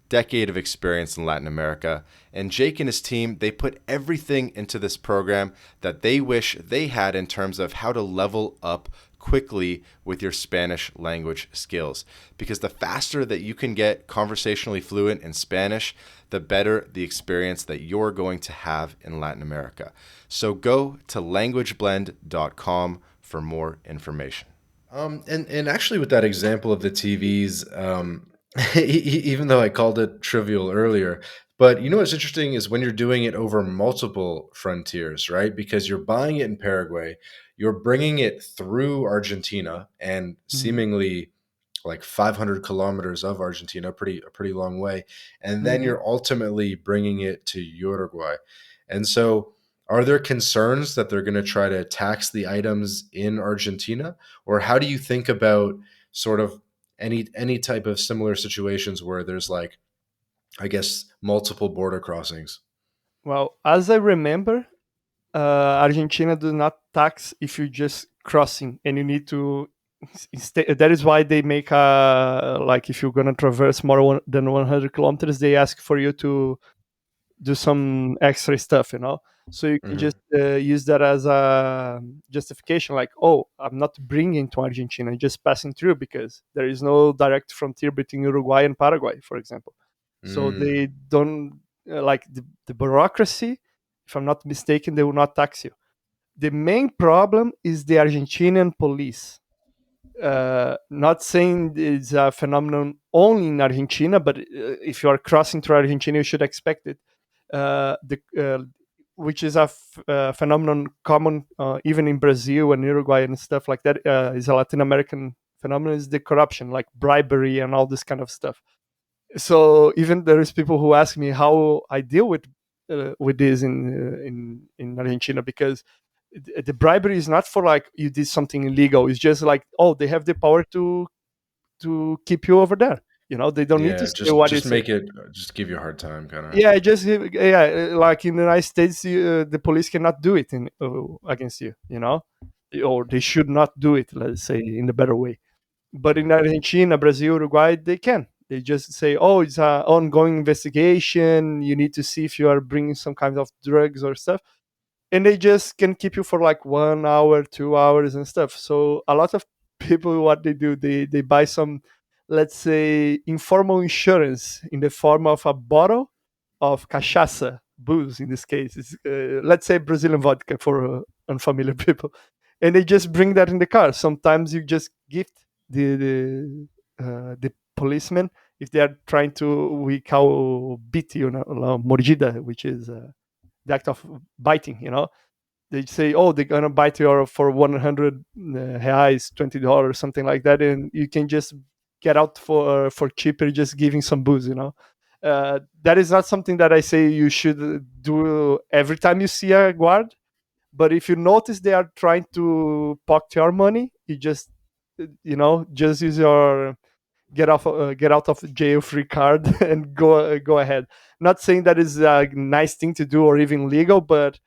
decade of experience in Latin America. And Jake and his team, they put everything into this program that they wish they had in terms of how to level up quickly with your Spanish language skills. Because the faster that you can get conversationally fluent in Spanish, the better the experience that you're going to have in Latin America. So go to languageblend.com for more information. And actually, with that example of the TVs, even though I called it trivial earlier, but you know what's interesting is when you're doing it over multiple frontiers, right? Because you're buying it in Paraguay, you're bringing it through Argentina, and Mhm. seemingly like 500 kilometers of Argentina, a pretty long way, and then Mhm. you're ultimately bringing it to Uruguay. And so, are there concerns that they're going to try to tax the items in Argentina, or how do you think about sort of any type of similar situations where there's like, I guess, multiple border crossings? Well, as I remember, Argentina do not tax if you just crossing, and you need to. That is why they make like if you're gonna traverse more than 100 kilometers, they ask for you to do some extra stuff, so you can just Hmm. use that as a justification, like, oh, I'm not bringing to Argentina, I'm just passing through, because there is no direct frontier between Uruguay and Paraguay, for example. So Mm. they don't like the bureaucracy. If I'm not mistaken, they will not tax you. The main problem is the Argentinian police. Not saying it's a phenomenon only in Argentina, but if you are crossing through Argentina, you should expect it. The Which is a phenomenon common even in Brazil and Uruguay and stuff like that. Is a Latin American phenomenon. Is the corruption, like bribery and all this kind of stuff. So even there is people who ask me how I deal with this in Argentina, because the bribery is not for like you did something illegal. It's just like, oh, they have the power to keep you over there. They don't need to Yeah, say what you just say. make it, just give you a hard time, kind of. Yeah, just yeah, like in the United States, the police cannot do it against you. Or they should not do it. Let's say in a better way. But in Argentina, Brazil, Uruguay, they can. They just say, "Oh, it's an ongoing investigation. You need to see if you are bringing some kind of drugs or stuff," and they just can keep you for like 1 hour, 2 hours, and stuff. So a lot of people, what they do, they buy some, let's say, informal insurance in the form of a bottle of cachaça, booze in this case. It's, let's say Brazilian vodka for unfamiliar people, and they just bring that in the car. Sometimes you just gift the policeman if they are trying to, we call bit, mordida, which is the act of biting. They say, oh, they're gonna bite you for 100 reais, $20, something like that, and you can just get out for cheaper, just giving some booze. That is not something that I say you should do every time you see a guard. But if you notice they are trying to pocket your money, you just use your get out of jail free card and go ahead. Not saying that is a nice thing to do or even legal, but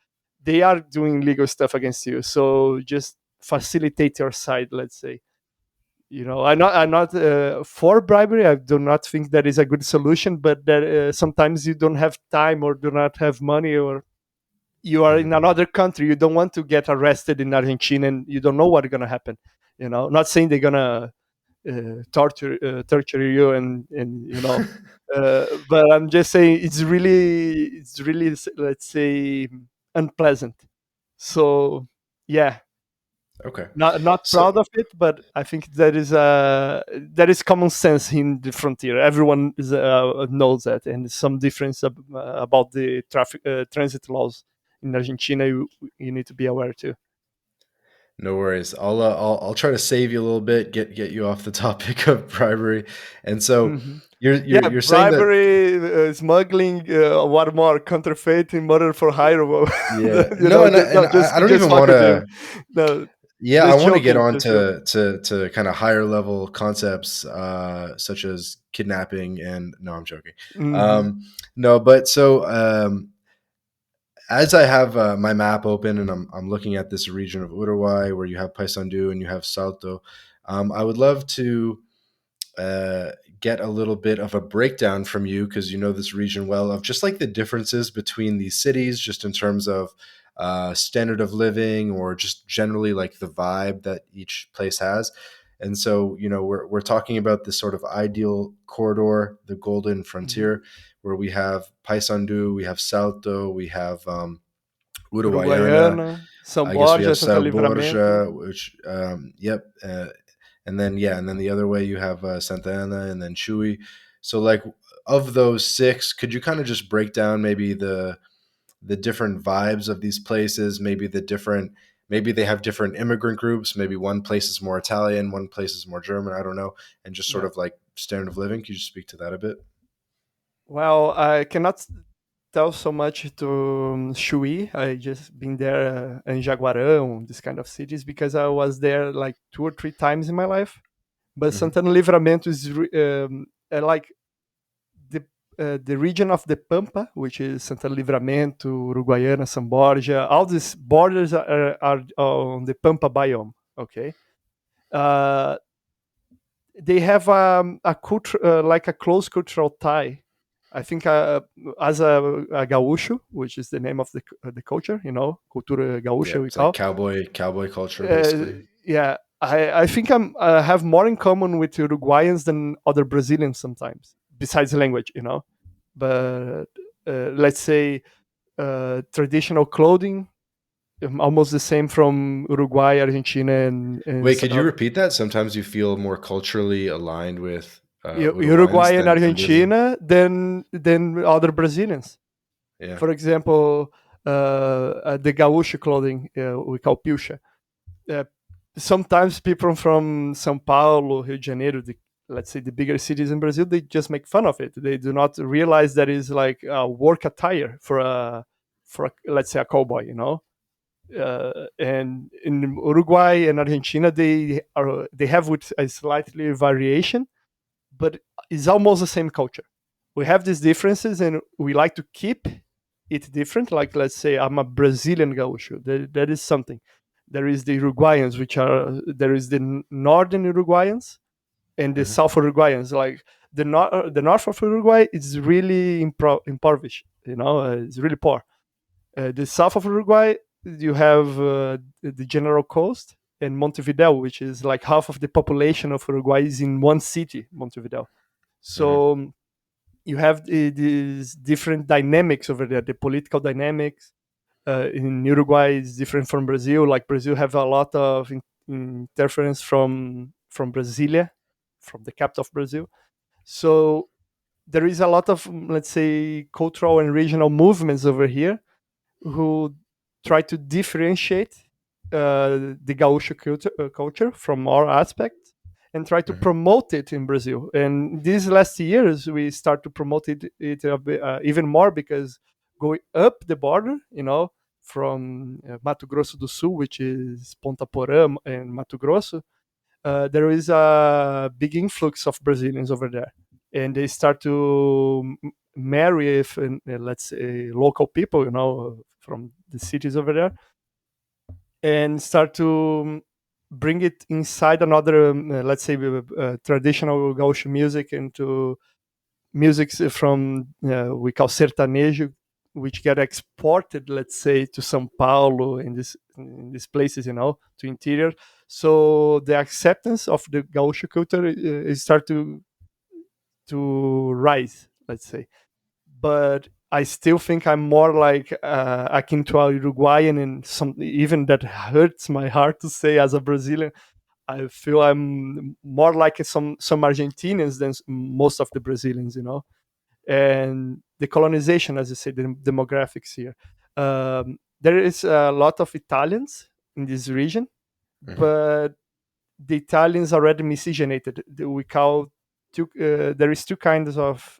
they are doing legal stuff against you. So just facilitate your side, let's say. I'm not for bribery. I do not think that is a good solution, but that sometimes you don't have time or do not have money, or you are in Hmm. another country. You don't want to get arrested in Argentina, and you don't know what's gonna happen. Not saying they're gonna torture you, and but I'm just saying it's really, let's say, unpleasant. So yeah. Okay. Not So proud of it, but I think that is common sense in the frontier. Everyone knows that, and some difference about the traffic transit laws in Argentina. You need to be aware too. no worries. I'll try to save you a little bit, get you off the topic of bribery. And so Hmm. Yeah, you're saying that bribery, smuggling, what more, counterfeiting, murder for hire. yeah. You know, No, and no, I don't just even fuck want with you. to No, yeah, I just want to get joking, on just joking. to kind of higher level concepts such as kidnapping and no, I'm joking. Hmm. Um no, but so as I have my map open and I'm looking at this region of Uruguay where you have Paysandú and you have Salto, I would love to uh, get a little bit of a breakdown from you because you know this region well of just like the differences between these cities, just in terms of standard of living or just generally like the vibe that each place has. And so, you know, we're talking about this sort of ideal corridor, the Golden Hmm. Frontier, where we have Paysandú, we have Salto, we have Uruguayana, Uruguaiana, São I guess we Borja, have Santa Sao Livramento. Borja, which, yep. And then, yeah, and then the other way you have Santa Ana and then Chuy. So, like, of those six, could you kind of just break down maybe the different vibes of these places? Maybe they have different immigrant groups. Maybe one place is more Italian, one place is more German. I don't know, and just sort Yeah. of like standard of living. Could you just speak to that a bit? Well, I cannot tell so much to Chuí. I just been there in Jaguarão, this kind of cities, because I was there like 2 or 3 times in my life. But Hmm. Santana Livramento is like the region of the Pampa, which is Santana Livramento, Uruguaiana, São Borja. All these borders are on the Pampa biome. Okay, uh, they have a culture, like a close cultural tie. I think as a gaúcho, which is the name of the culture, cultura Yeah, gaúcha we it's like call. cowboy culture, Uh, basically. yeah, I think I have more in common with Uruguayans than other Brazilians sometimes, besides language, But let's say traditional clothing, almost the same from Uruguay, Argentina, and Wait, could you repeat that? Sometimes you feel more culturally aligned with Uruguay Uruguayans and than Brazilian. Argentina than other Brazilians. Yeah, For example, the Gaúcho clothing we call pilcha. Uh, Sometimes people from São Paulo, Rio de Janeiro, let's say the bigger cities in Brazil, they just make fun of it. They do not realize that is like a work attire for let's say a cowboy, and in Uruguay and Argentina, they have with a slightly variation, but it's almost the same culture. We have these differences, and we like to keep it different. Like let's say I'm a Brazilian gaucho. That is something. There is the Uruguayans, which are there is the northern Uruguayans and the hmm south Uruguayans. Like the north of Uruguay is really impoverished. It's really poor. The south of Uruguay, you have the General Coast and Montevideo, which is like half of the population of Uruguay is in one city, Montevideo. hmm So you have these different dynamics over there, the political dynamics. In Uruguay is different from Brazil. Like Brazil have a lot of interference from Brasilia, from the capital of Brazil. So there is a lot of, let's say, cultural and regional movements over here who try to differentiate the Gaúcho culture from our aspect and try to hmm promote it in Brazil. And these last years, we start to promote it a bit, even more because going up the border, from Mato Grosso do Sul, which is Ponta Porã and Mato Grosso, there is a big influx of Brazilians over there, and they start to marry, if let's say, local people, from the cities over there, and start to bring it inside another, let's say, traditional gaucho music into music from we call sertanejo, which get exported, let's say, to São Paulo in these places, to interior. So the acceptance of the gaucho culture is start to rise, let's say. But I still think I'm more like akin to a Uruguayan, and some even that hurts my heart to say as a Brazilian. I feel I'm more like some Argentinians than most of the Brazilians, you know. And the colonization, as you said, the demographics here. There is a lot of Italians in this region, Hmm. but the Italians already miscegenated. We call there is two kinds of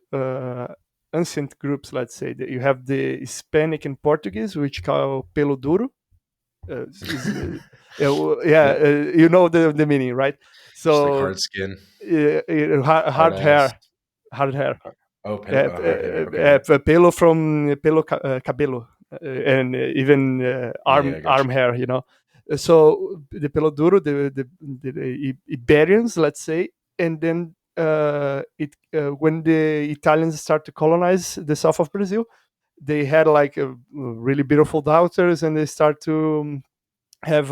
ancient groups. Let's say that you have the Hispanic and Portuguese, which call pelo duro. Yeah, Yep. you know the meaning, right? Just like So hard skin, hard hard ass. hair, hard hair. Oh, hard hair. Okay, yeah. Pelo from cabelo, and even Yeah, I got arm you. hair, you know. So the pelo duro, the Iberians, let's say, and then when the Italians start to colonize the south of Brazil, they had like a really beautiful daughters, and they start to have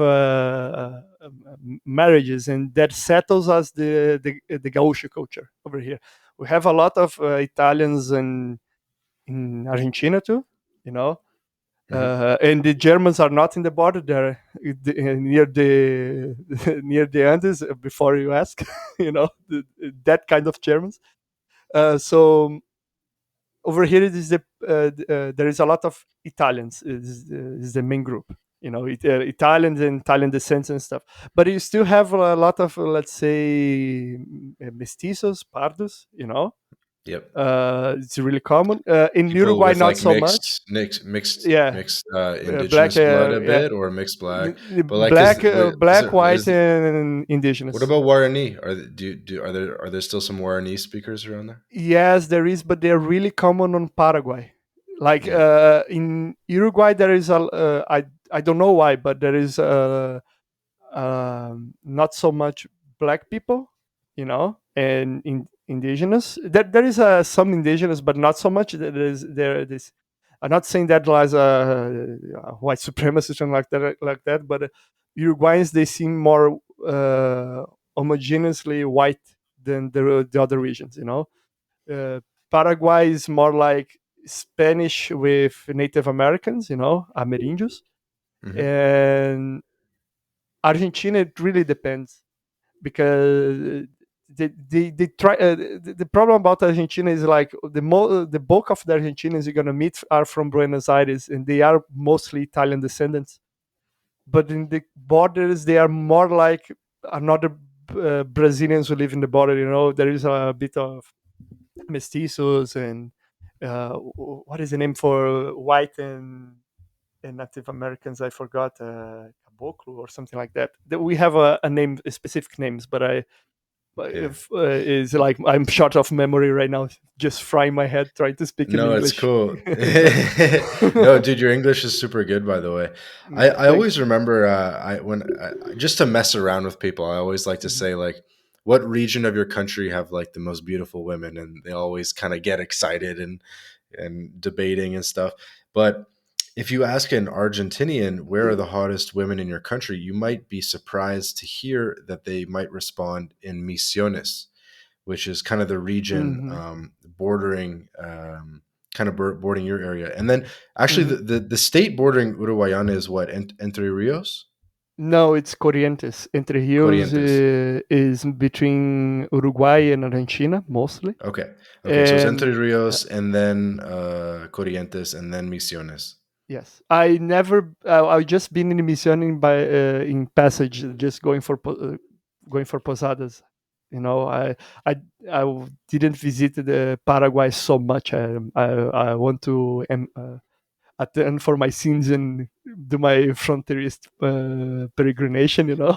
marriages, and that settles us the gaucho culture over here. We have a lot of Italians in Argentina too, you know. Hmm. And the Germans are not in the border; they're near the near the Andes. Before you ask, you know, that kind of Germans. So over here it is there is a lot of Italians. Is the main group. You know, Italians and Italian descent and stuff. But you still have a lot of, let's say, mestizos, pardos. You know, Yep. it's really common in People Uruguay. with Not like so much. Yeah, mixed black. indigenous blood a Yeah, bit, or mixed black. But like, black, is black, there white, is and what indigenous. about Guarani? Are there still some Guarani speakers around there? Yes, there is, but they're really common on Paraguay. Like Yeah. in Uruguay, there is I don't know why, but there is not so much black people, you know, and indigenous. There is some indigenous, but not so much. There is there this. I'm not saying that as a white supremacist and like that, but Uruguayans, they seem more homogeneously white than the other regions, you know. uh, Paraguay is more like Spanish with Native Americans, you know, Amerindios. Hmm. And Argentina, it really depends because they try. The problem about Argentina is like the bulk of the Argentinians you're gonna meet are from Buenos Aires, and they are mostly Italian descendants. But in the borders, they are more like another Brazilians who live in the border. You know, there is a bit of mestizos and what is the name for white and Native Americans? I forgot, caboclo or something like that. We have a name, specific names, but I Yeah. if is like I'm short of memory right now. Just frying my head trying to speak in No, it's English. cool. No, dude, your English is super good, by the way. I always Thanks. remember just to mess around with people, I always like to Mhm. say like, what region of your country have like the most beautiful women, and they always kind of get excited and debating and stuff. But if you ask an Argentinian where are the hottest women in your country, you might be surprised to hear that they might respond in Misiones, which is kind of the region Mhm. bordering, bordering your area. And then actually, Mhm. the state bordering Uruguayana is what? Entre Rios? No, it's Corrientes. Entre Rios Corrientes. is between Uruguay and Argentina mostly. Okay. Okay. So it's Entre And Rios and then Corrientes and then Misiones. yes, I never. I just been in Mission in passage, just going for posadas. You know, didn't visit the Paraguay so much. I want to attend for my sins and do my fronterist peregrination. You know,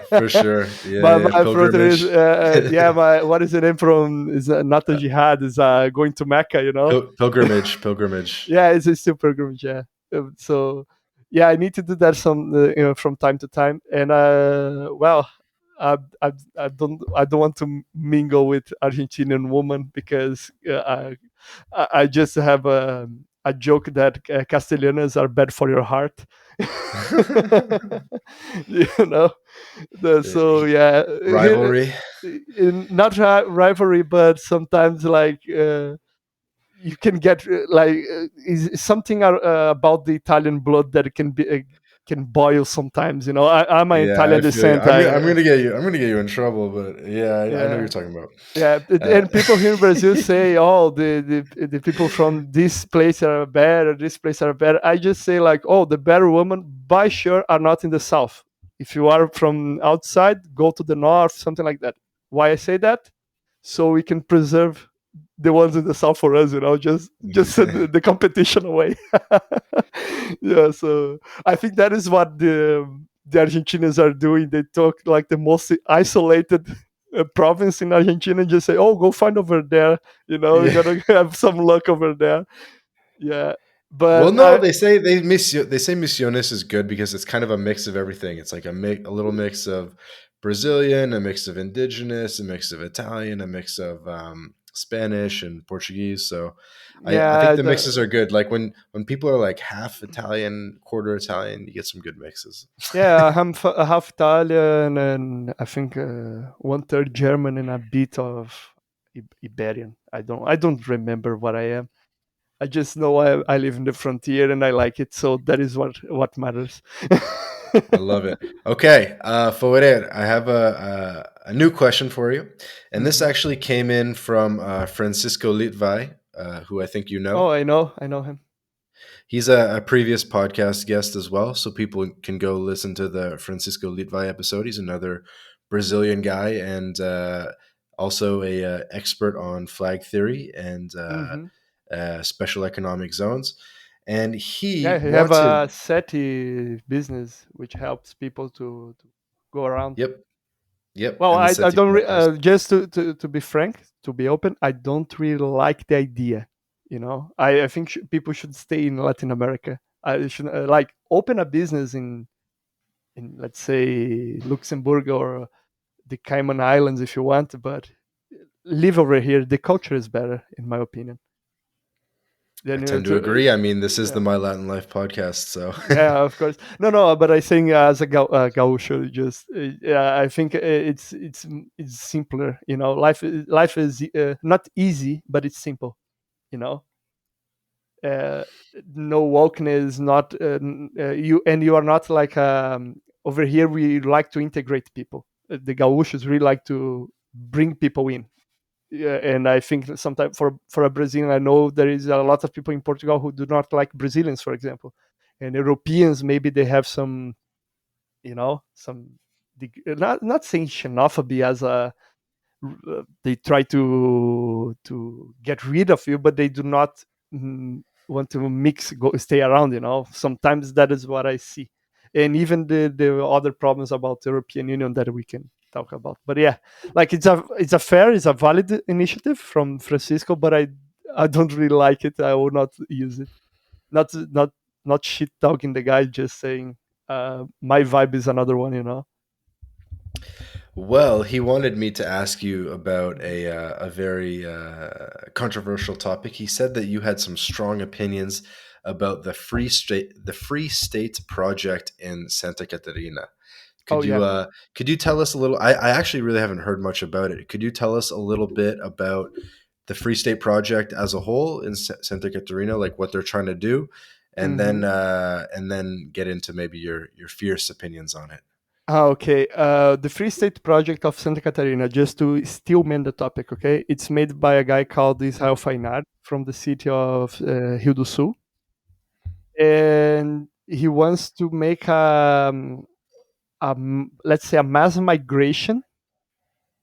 For sure. Yeah. my Yeah. fronterist. Pilgrimage. Yeah, my what is the name from? Is not a jihad. Is going to Mecca. You know. Pilgrimage. Pilgrimage. Yeah, it's a still pilgrimage. Yeah, so yeah, I need to do that from time to time. And well, I don't want to mingle with Argentinian woman because I just have a joke that Castellanos are bad for your heart. You know, so yeah, Rivalry. not rivalry, but sometimes like. you can get is something about the Italian blood that can boil sometimes. I'm an Yeah, I Italian feel you. descent. I'm gonna get you. I'm gonna get you in trouble, but yeah, I know what Yeah. you're talking about. Yeah, Uh, and people here in Brazil say, "Oh, the people from this place are bad, or this place are bad." I just say like, "Oh, the better women, by sure, are not in the south. If you are from outside, go to the north, something like that." Why I say that? So we can preserve the ones in the south for us. Just send the competition away. Yeah, so I think that is what the Argentinians are doing. They talk like the most isolated province in Argentina and just say, "Oh, go find over there. You're yeah. gonna have some luck over there." Yeah, Well, but no, they say Misiones is good because it's kind of a mix of everything. It's like a little mix of Brazilian, a mix of indigenous, a mix of Italian, a mix of Spanish and Portuguese. So I think yeah, the mixes are good. Like when people are like half Italian, quarter Italian, you get some good mixes. yeah, half Italian and I think 1/3 German and a bit of Iberian. I don't remember what I am. I just know I live in the frontier and I like it, so that is what matters. I love it. Okay, Fhoer, I have a new question for you, and this Mhm. actually came in from Francisco Litvai, who I think you know. Oh, I know him. He's a previous podcast guest as well, so people can go listen to the Francisco Litvai episode. He's another Brazilian guy and also a expert on flag theory and Hmm. special economic zones. And he Yeah, he have wanted, a SETI business which helps people to go around. yep, yep, Well, and the I SETI don't podcast. just to be frank, to be open, I don't really like the idea. I think people should stay in Latin America. I should like open a business in let's say Luxembourg or the Cayman Islands if you want, but live over here. The culture is better, in my opinion. I Then tend to agree. I mean, this is the yeah. My Latin Life podcast, so Yeah, of course. No, but I think as a gaucho, just yeah, I think it's simpler. Life is not easy, but it's simple. You know, uh, no wokeness, not you, and you are not like over here. We like to integrate people. The gauchos really like to bring people in. Yeah, and I think sometimes for a Brazilian, I know there is a lot of people in Portugal who do not like Brazilians, for example, and Europeans maybe they have some, some not saying xenophobia as a they try to get rid of you, but they do not want to stay around. Sometimes that is what I see, and even the other problems about the European Union that we can talk about. But yeah, like it's a valid initiative from Francisco, but I don't really like it. I will not use it. Not shit talking the guy, just saying my vibe is another one. well, he wanted me to ask you about Mhm. a very controversial topic. He said that you had some strong opinions about the Free State project in Santa Catarina. Oh yeah. Could you tell us a little? I actually really haven't heard much about it. Could you tell us a little bit about the Free State project as a whole in Santa Catarina, like what they're trying to do, Hmm. and then get into maybe your fierce opinions on it. Okay. The Free State Project of Santa Catarina, just to still mend the topic, okay? It's made by a guy called Israel Fainar from the city of Rio do Sul. And he wants to make let's say, a mass migration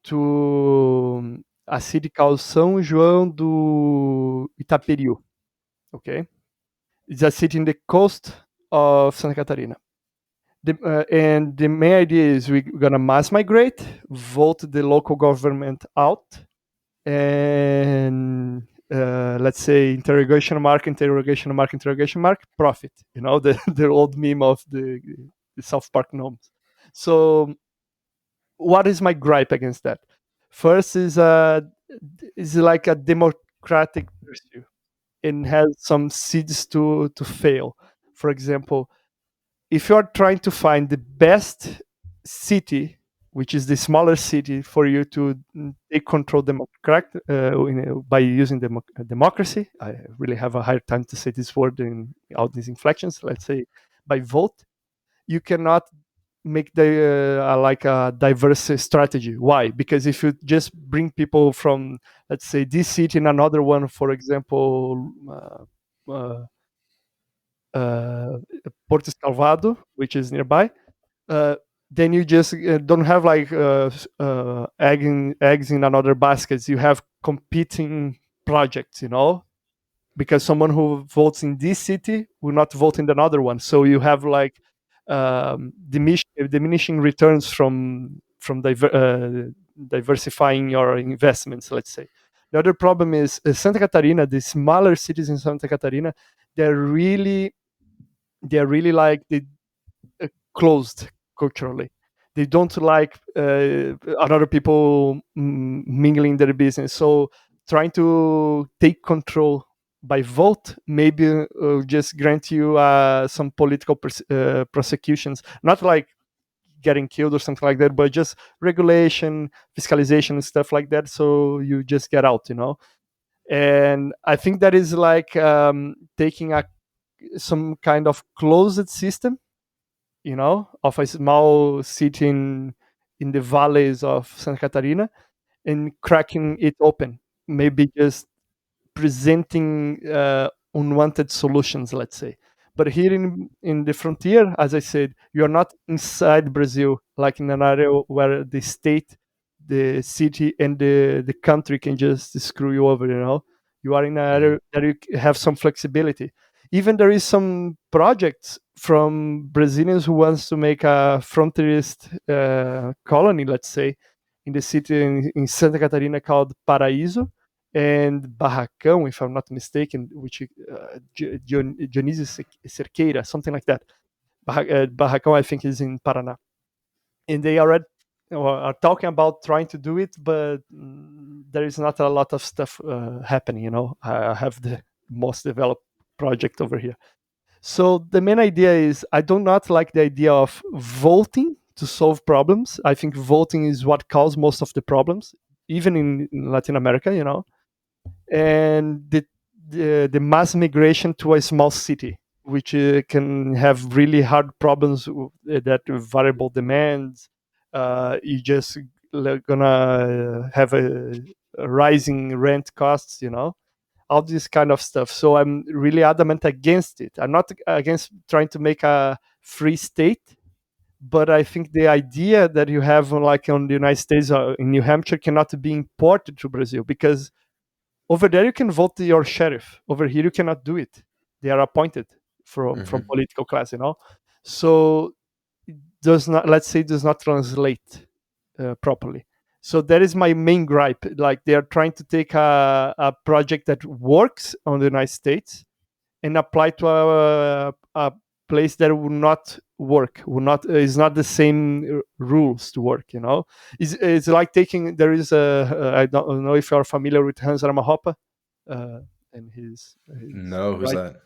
to a city called São João do Itaperiú, okay? It's a city in the coast of Santa Catarina. And the main idea is we're gonna mass migrate, vote the local government out, and let's say interrogation mark, interrogation mark, profit. The the old meme of the South Park gnomes. So, what is my gripe against that? First is like a democratic pursuit and has some seeds to fail. For example, if you are trying to find the best city which is the smaller city, for you to take control correct by using democracy. I really have a hard time to say this word in all these inflections. Let's say by vote, you cannot make the like a diverse strategy. Why? Because if you just bring people from, let's say, this city and another one, for example, uh, Porto Salvado, which is nearby, uh, then you just don't have like eggs in another baskets. You have competing projects, because someone who votes in this city will not vote in another one. So you have like diminishing returns from diversifying your investments. Let's say the other problem is Santa Catarina. The smaller cities in Santa Catarina, they're really they're really like they closed culturally. They don't like other people mingling their business. So trying to take control by vote maybe just grant you some political prosecutions, not like getting killed or something like that, but just regulation, fiscalization, and stuff like that. So you just get out, And I think that is like taking some kind of closed system, of a small city in the valleys of Santa Catarina, and cracking it open. Maybe just presenting unwanted solutions, let's say. But here in the frontier, as I said, you are not inside Brazil, like in an area where the state, the city, and the country can just screw you over, You are in an area that you have some flexibility. Even there is some projects from Brazilians who wants to make a frontierist colony, let's say, in the city in Santa Catarina called Paraíso and Barracão, if I'm not mistaken, which Dionísio Cerqueira, something like that. Barracão, I think, is in Paraná, and they already are talking about trying to do it, but there is not a lot of stuff happening. I have the most developed project over here. So the main idea is I do not like the idea of voting to solve problems. I think voting is what causes most of the problems, even in Latin America, and the mass migration to a small city, which can have really hard problems that variable demands. You just gonna have a rising rent costs, all this kind of stuff. So I'm really adamant against it. I'm not against trying to make a free state, but I think the idea that you have like on the United States or in New Hampshire cannot be imported to Brazil, because over there you can vote your sheriff. Over here you cannot do it. They are appointed from political class, So does not, let's say, does not translate properly. So that is my main gripe. Like they are trying to take a project that works on the United States and apply to a place that will not work, will not is not the same rules to work. It's like taking, there is I don't know if you are familiar with Hans Ramahoppa and his No, who's right. that?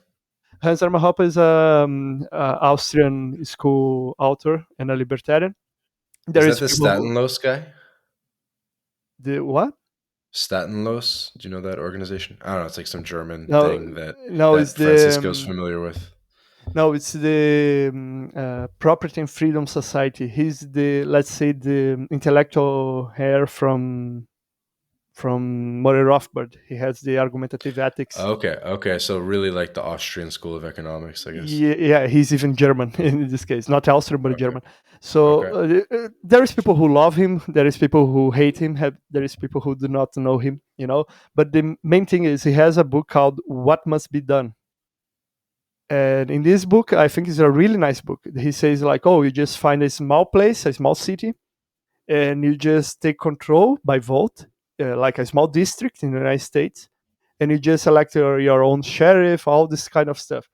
Hans Ramahoppa is a Austrian school author and a libertarian. There Is is that the people who, Statenlos guy? the what? Statenlos? Do you know that organization? I don't know. It's like some German No, thing that no, it's the Francisco's familiar with. no, it's the Property and Freedom Society. He's the, let's say, the intellectual heir from Murray Rothbard. He has the argumentative ethics. Okay. So really like the Austrian School of Economics, I guess. Yeah, he's even German in this case, not Austrian but German. So Okay. there is people who love him, there is people who hate him, there is people who do not know him, But the main thing is he has a book called What Must Be Done. And in this book, I think it's a really nice book. He says like, oh, you just find a small place, a small city, and you just take control by vote, like a small district in the United States, and you just elect your own sheriff, all this kind of stuff.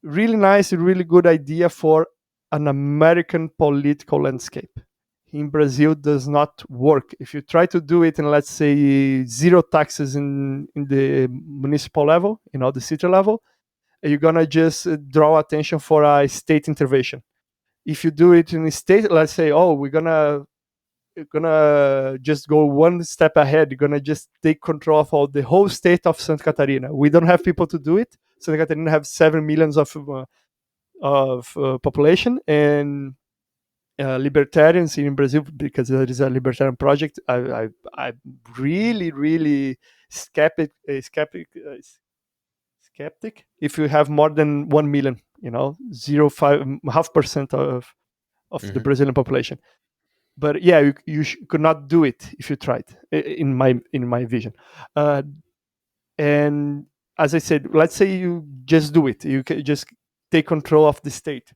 Really nice, really good idea for an American political landscape. In Brazil, does not work. If you try to do it in, let's say, zero taxes in the municipal level, the city level, you're gonna just draw attention for a state intervention. If you do it in a state, let's say, oh, we're gonna gonna just go one step ahead. You're gonna just take control of all the whole state of Santa Catarina. We don't have people to do it. Santa Catarina have 7 millions of population, and libertarians in Brazil, because there is a libertarian project. I'm really, really skeptic if you have more than 1 million. 0.5% of the Hmm. Brazilian population. But yeah, you could not do it if you tried. In my vision, uh, and as I said, let's say you just do it. You can just take control of the state.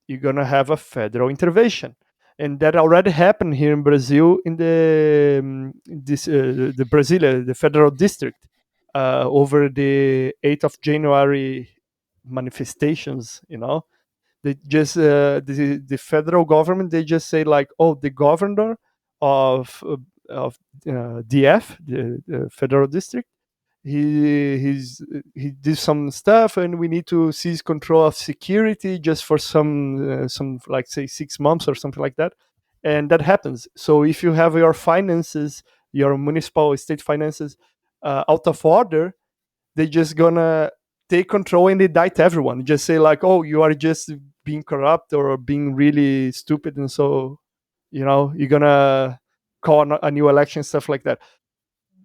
You're gonna have a federal intervention, and that already happened here in Brazil in the Brasilia, the federal district, over the 8th of January manifestations. They just the federal government, they just say like, oh, the governor of DF, the federal district, he did some stuff, and we need to seize control of security just for some like say 6 months or something like that. And that happens. So if you have your finances, your municipal state finances, out of order, they just gonna take control and indict everyone. Just say like, oh, you are just being corrupt or being really stupid, and so you're gonna call a new election, stuff like that.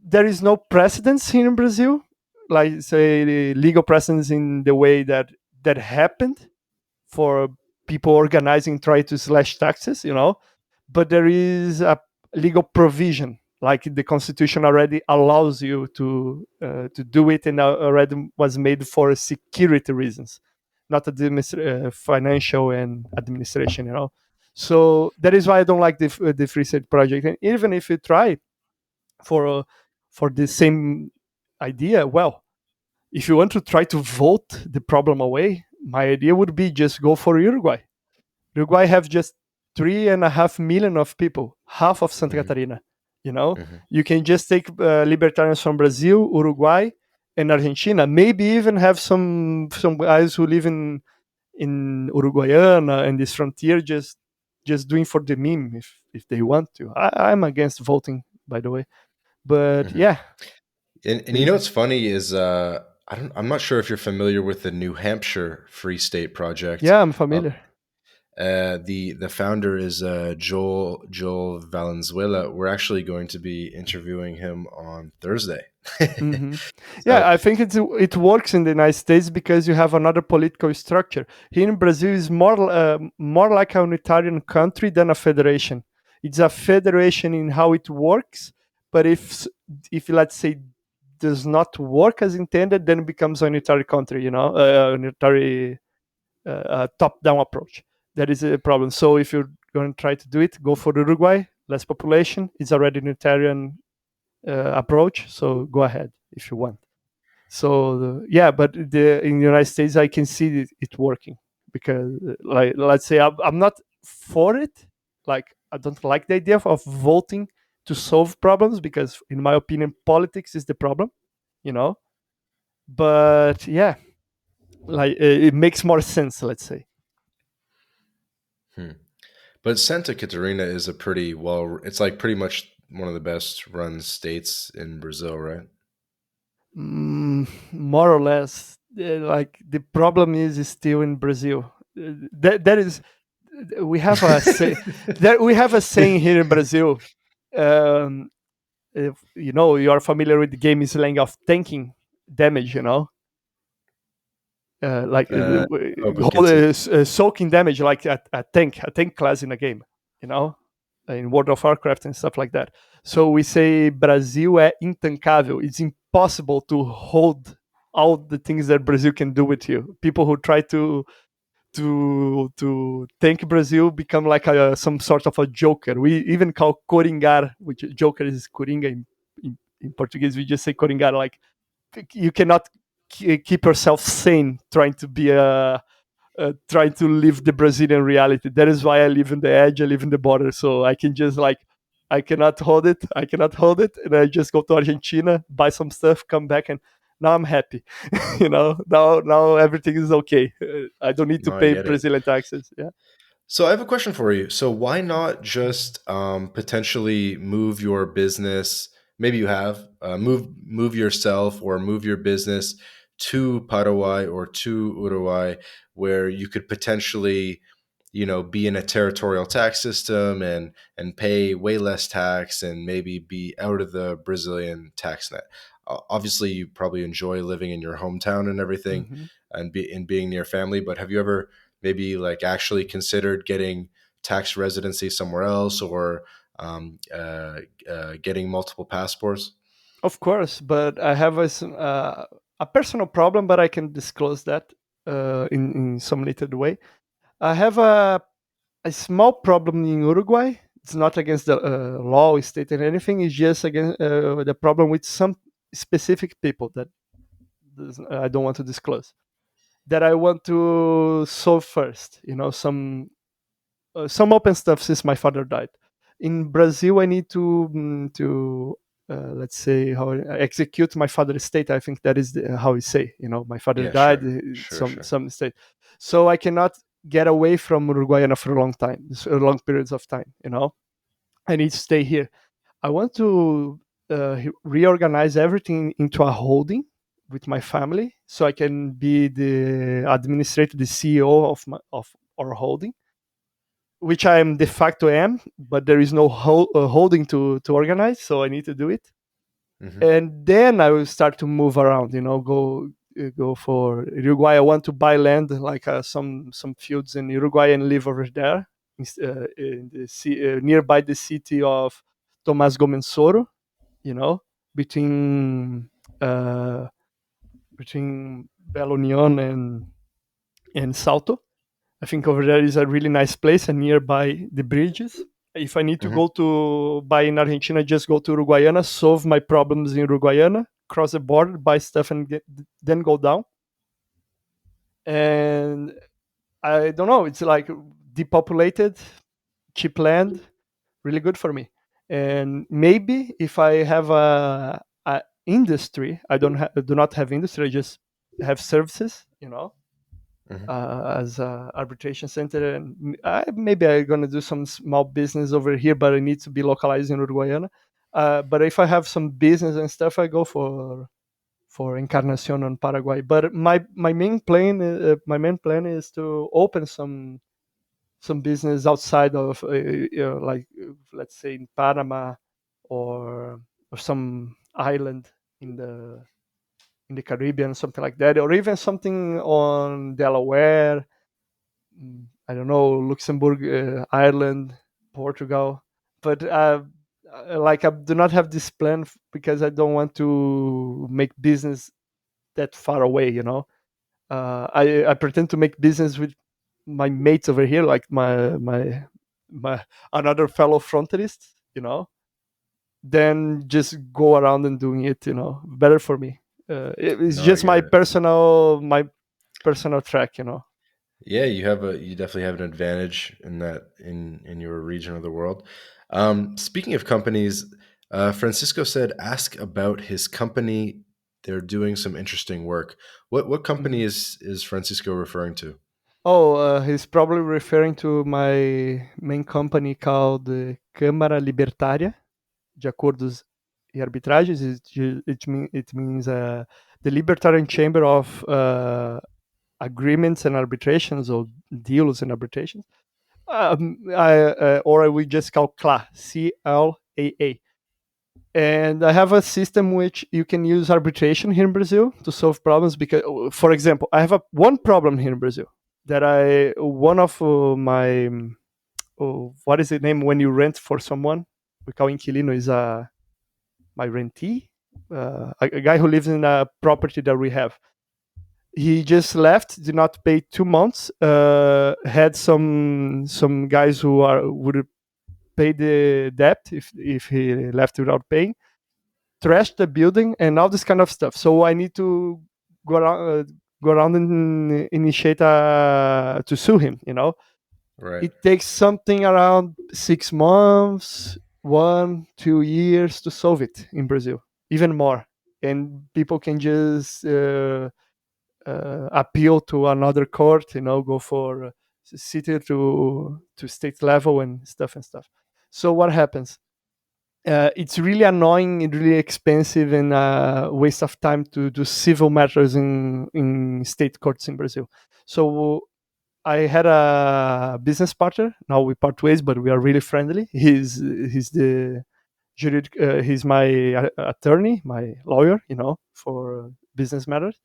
There is no precedence here in Brazil, like say the legal precedence in the way that happened for people organizing try to slash taxes. But there is a legal provision, like the constitution already allows you to do it, and already was made for security reasons, not financial and administration. So that is why I don't like the free state project. And even if you try for for the same idea, well, if you want to try to vote the problem away, my idea would be just go for Uruguay. Uruguay have just 3.5 million of people, half of Santa Hmm. Catarina. You know, Hmm. you can just take libertarians from Brazil, Uruguay, and Argentina. Maybe even have some guys who live in Uruguayana and this frontier, just doing for the meme if they want to. I'm against voting, by the way, but Hmm. yeah, And there you is know that. what's funny is I'm not sure if you're familiar with the New Hampshire Free State Project. Yeah, I'm Uh, familiar. the founder is Joel Valenzuela. We're actually going to be interviewing him on Thursday. Hmm. Yeah, So I think it works in the United States because you have another political structure. Here in Brazil, is more like a unitarian country than a federation. It's a federation in how it works, but if let's say does not work as intended, then it becomes a unitary country. Unitary top-down approach. That is a problem. So if you're going to try to do it, go for Uruguay, less population. It's already unitarian approach. So go ahead if you want. So yeah, but in the United States, I can see it working because, like, let's say I'm not for it. Like, I don't like the idea of voting to solve problems because, in my opinion, politics is the problem. You know, but yeah, like it makes more sense. Let's say. hmm. But Santa Catarina is a pretty well. It's like pretty much one of the best run states in Brazil, right? More or less. Like the problem is still in Brazil. That is, we have a say. That we have a saying here in Brazil. Um, if you are familiar with the game slang of tanking damage. Like uh, oh, but hold continue. soaking damage, like a tank class in a game. You know, in World of Warcraft and stuff like that. So we say Brasil é intancável. It's impossible to hold all the things that Brazil can do with you. People who try to tank Brazil become like some sort of a joker. We even call coringar, which joker is coringa in Portuguese. We just say coringar, like you cannot keep yourself sane trying to be trying to live the Brazilian reality. That is why I live in the edge, I live in the border. So I can just like, I cannot hold it. I cannot hold it. And I just go to Argentina, buy some stuff, come back, and now I'm happy. Now everything is okay. I don't need to No, I pay get it. Brazilian taxes. Yeah. So I have a question for you. So why not just potentially move your business? Maybe you have move yourself or move your business to Paraguay or to Uruguay, where you could potentially, be in a territorial tax system and pay way less tax and maybe be out of the Brazilian tax net. Obviously, you probably enjoy living in your hometown and everything, Hmm. and being near family. But have you ever maybe like actually considered getting tax residency somewhere else, or getting multiple passports? Of course, but I have a personal problem, but I can disclose that in some limited way. I have a small problem in Uruguay. It's not against the law, state, or anything. It's just against the problem with some specific people that I don't want to disclose. That I want to solve first. You know, some open stuff since my father died. In Brazil, I need to let's say how execute my father's estate. I think that is how we say. You know, my father Yeah, died. sure, sure, sure. Some estate, so I cannot get away from Uruguayana for a long time, long periods of time. You know, I need to stay here. I want to reorganize everything into a holding with my family, so I can be the administrator, the CEO of our holding, which I am de facto am, but there is no holding to organize, so I need to do it. Hmm. And then I will start to move around. You know, go for Uruguay. I want to buy land, like some fields in Uruguay, and live over there, in nearby the city of Tomás Gomensoro. You know, between uh, between Belo Union and Salto. I think over there is a really nice place and nearby the bridges. If I need to Hmm. go to buy in Argentina, just go to Uruguayana, solve my problems in Uruguayana, cross the border, buy stuff, and then go down. And I don't know, it's like depopulated, cheap land, really good for me. And maybe if I have a industry, do not have industry, I just have services, you know, Hmm. as a arbitration center, and maybe I'm gonna do some small business over here, but I need to be localized in Uruguayana. But if I have some business and stuff, I go for Encarnacion on Paraguay. But my main plan is to open some business outside of like let's say in Panama or some island in the Caribbean, something like that, or even something on Delaware. I don't know, Luxembourg, Ireland, Portugal. But like I do not have this plan because I don't want to make business that far away. You know, I pretend to make business with my mates over here, like my another fellow fronterist. You know, then just go around and doing it. You know, better for me. It's No, I just get it. my personal track. You know. Yeah, you definitely have an advantage in that in your region of the world. Speaking of companies, Francisco said ask about his company. They're doing some interesting work. What company Mhm. is Francisco referring to? Oh, he's probably referring to my main company called Câmara Libertária de Acordos e Arbitragens. It means the Libertarian Chamber of Agreements and Arbitrations, or deals and arbitrations. Or we just call CLA, CLAA. And I have a system which you can use arbitration here in Brazil to solve problems. Because, for example, I have one problem here in Brazil that one of my what is the name when you rent for someone? We call inquilino is my rentee, a guy who lives in a property that we have. He just left, did not pay 2 months. Had some guys who are would pay the debt if he left without paying, trash the building, and all this kind of stuff. So I need to go around and initiate to sue him. You know, Right. it takes something around 6 months, 1 2 years to solve it in Brazil, even more. And people can just appeal to another court. You know, go for city to state level and stuff and stuff. So what happens? It's really annoying and really expensive and waste of time to do civil matters in state courts in Brazil. So I had a business partner. Now we part ways, but we are really friendly. He's the he's my attorney, my lawyer, for business matters.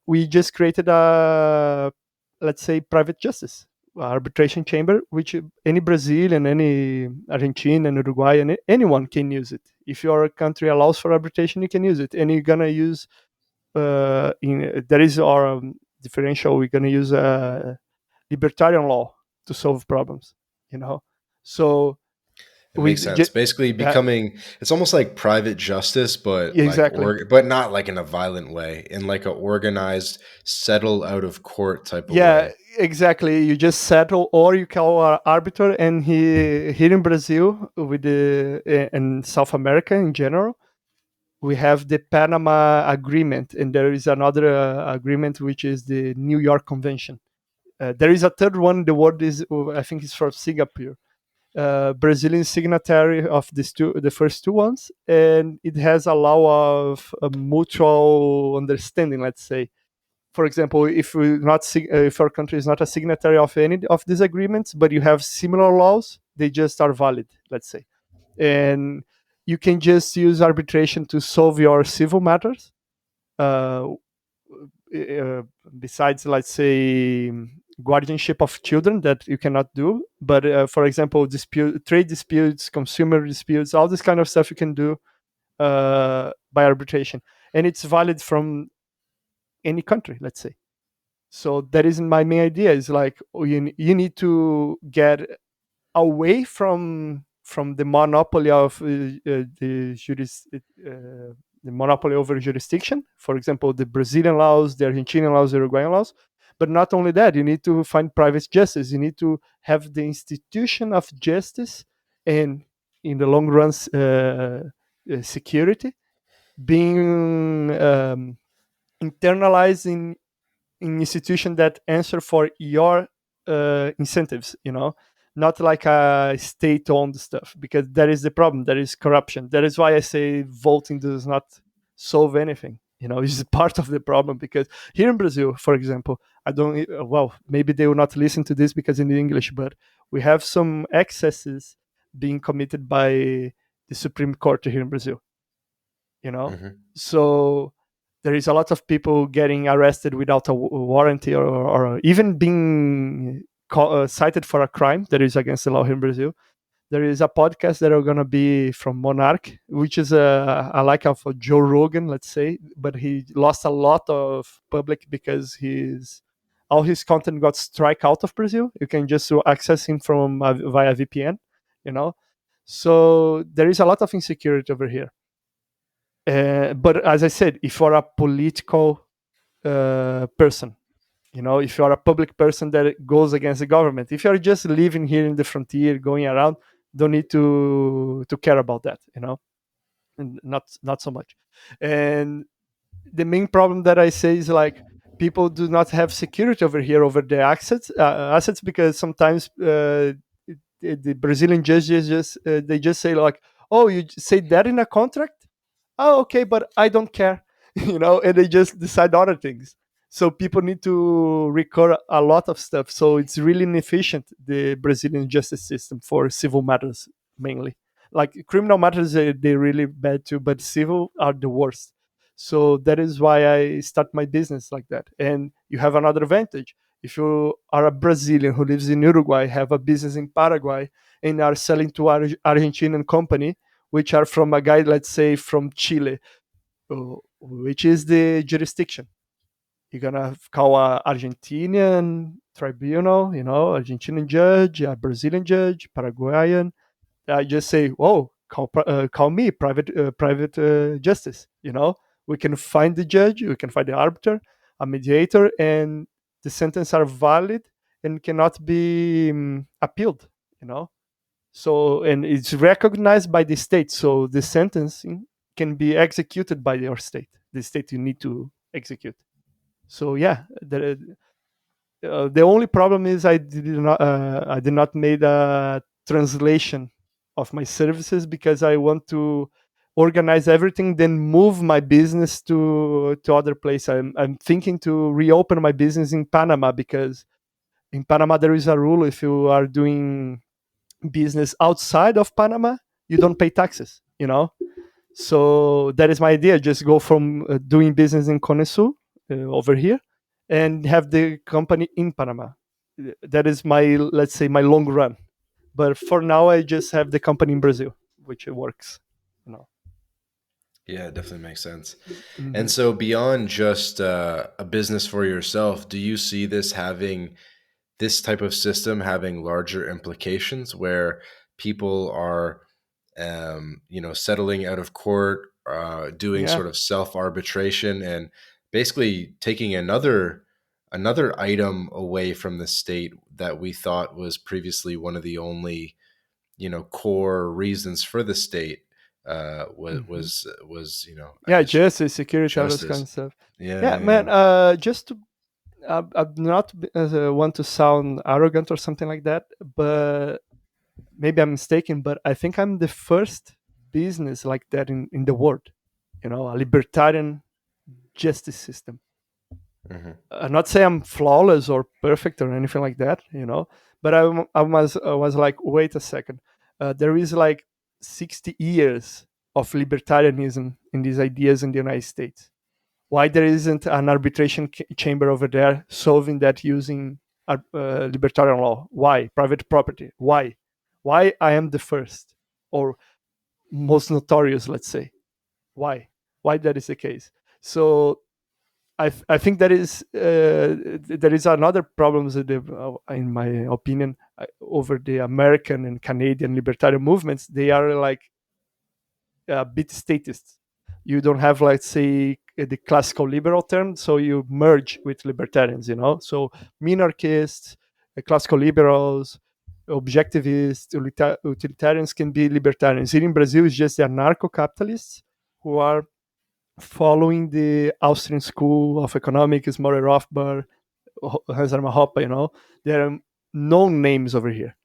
We just created a, let's say, private justice arbitration chamber, which any Brazilian, any Argentine and Uruguay and anyone can use it. If your country allows for arbitration, you can use it, and you're gonna use there is our differential. We're gonna use libertarian law to solve problems. So It makes sense. Basically uh, becoming, it's almost like private justice, but exactly. but not like in a violent way, in like a organized, settle out of court type of Yeah, way. exactly. You just settle, or you call an arbiter. And here in Brazil, with the in South America in general, we have the Panama Agreement, and there is another agreement which is the New York Convention. There is a third one. The word is, I think, it's from Singapore. Brazilian signatory of the first two ones, and it has a law of a mutual understanding. Let's say, for example, if our country is not a signatory of any of these agreements, but you have similar laws, they just are valid. Let's say, and you can just use arbitration to solve your civil matters. Uh, uh, Besides, let's say, guardianship of children that you cannot do, but for example, trade disputes, consumer disputes, all this kind of stuff you can do by arbitration, and it's valid from any country. Let's say. So that isn't my main idea. Is like, you need to get away from the monopoly of the monopoly over jurisdiction. For example, the Brazilian laws, the Argentinian laws, the Uruguayan laws. But not only that, you need to find private justice. You need to have the institution of justice, and in the long run, security being internalized in institution that answer for your incentives, not like a state-owned stuff, because that is the problem. That is corruption. That is why I say voting does not solve anything. It's part of the problem, because here in Brazil, for example, I don't. Well, maybe they will not listen to this because in English, but we have some excesses being committed by the Supreme Court here in Brazil. Hmm. So there is a lot of people getting arrested without a warranty, or even being cited for a crime that is against the law here in Brazil. There is a podcast that are going to be from Monarch, which is a like of a Joe Rogan, let's say, but he lost a lot of public because all his content got strike out of Brazil. You can just access him from via VPN, you know. So there is a lot of insecurity over here. But as I said, if you're a political person, if you're a public person that goes against the government, if you're just living here in the frontier, going around, don't need to care about that, and not so much. And the main problem that I say is like, people do not have security over here over their assets, because sometimes the Brazilian judges just say like, oh, you say that in a contract, oh, okay, but I don't care, and they just decide other things. So people need to record a lot of stuff. So it's really inefficient, the Brazilian justice system for civil matters mainly. Like criminal matters, they're really bad too, but civil are the worst. So that is why I start my business like that. And you have another advantage. If you are a Brazilian who lives in Uruguay, have a business in Paraguay, and are selling to Argentinian company, which are from a guy, let's say, from Chile, which is the jurisdiction. You're gonna call a Argentinian tribunal, Argentinian judge, a Brazilian judge, Paraguayan. I just say, "Whoa, call me private justice." We can find the judge, we can find the arbiter, a mediator, and the sentence are valid and cannot be appealed. You know, so, and it's recognized by the state. So the sentencing can be executed by your state, the state you need to execute. So yeah, The only problem is I did not made a translation of my services because I want to organize everything, then move my business to other place. I'm thinking to reopen my business in Panama because in Panama there is a rule: if you are doing business outside of Panama, you don't pay taxes. So that is my idea. Just go from doing business in Conesu over here and have the company in Panama. That is my, let's say, my long run. But for now, I just have the company in Brazil, which works. You know. Yeah, it definitely makes sense. And Mhm. so, beyond just a business for yourself, do you see this type of system having larger implications where people are, settling out of court, doing Yeah. sort of self arbitration, and basically taking another item away from the state that we thought was previously one of the only core reasons for the state, was Hmm. I Yeah, guess justice, security, all those kind justice. of stuff. Yeah, Yeah, yeah. man. Just to, I'm not want to sound arrogant or something like that, but maybe I'm mistaken, but I think I'm the first business like that in the world. A libertarian justice system. Hmm. I'm not saying I'm flawless or perfect or anything like that, but I was like, wait a second. There is like 60 years of libertarianism in these ideas in the United States. Why there isn't an arbitration chamber over there solving that using libertarian law? Why private property? Why I am the first or most notorious? Let's say why that is the case. So I think there is another problems in my opinion over the American and Canadian libertarian movements. They are like a bit statist. You don't have, let's say, the classical liberal term, so you merge with libertarians. So minarchists, classical liberals, objectivists, utilitarians can be libertarians. Here in Brazil, it's just the anarcho-capitalists who are following the Austrian school of economics, Murray Rothbard, Hans Hermann Hoppe. There are known names over here.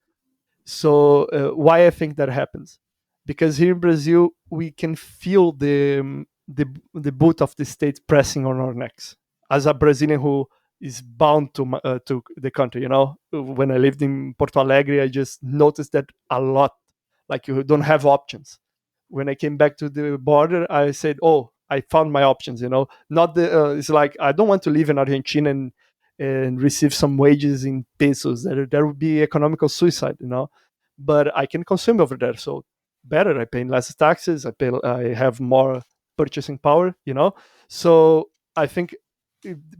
So why I think that happens? Because here in Brazil we can feel the boot of the state pressing on our necks. As a Brazilian who is bound to the country, when I lived in Porto Alegre, I just noticed that a lot. Like you don't have options. When I came back to the border, I said, "Oh, I found my options." Not the. It's like I don't want to live in Argentina and receive some wages in pesos. There would be economical suicide. But I can consume over there. So better. I pay less taxes. I have more purchasing power. So I think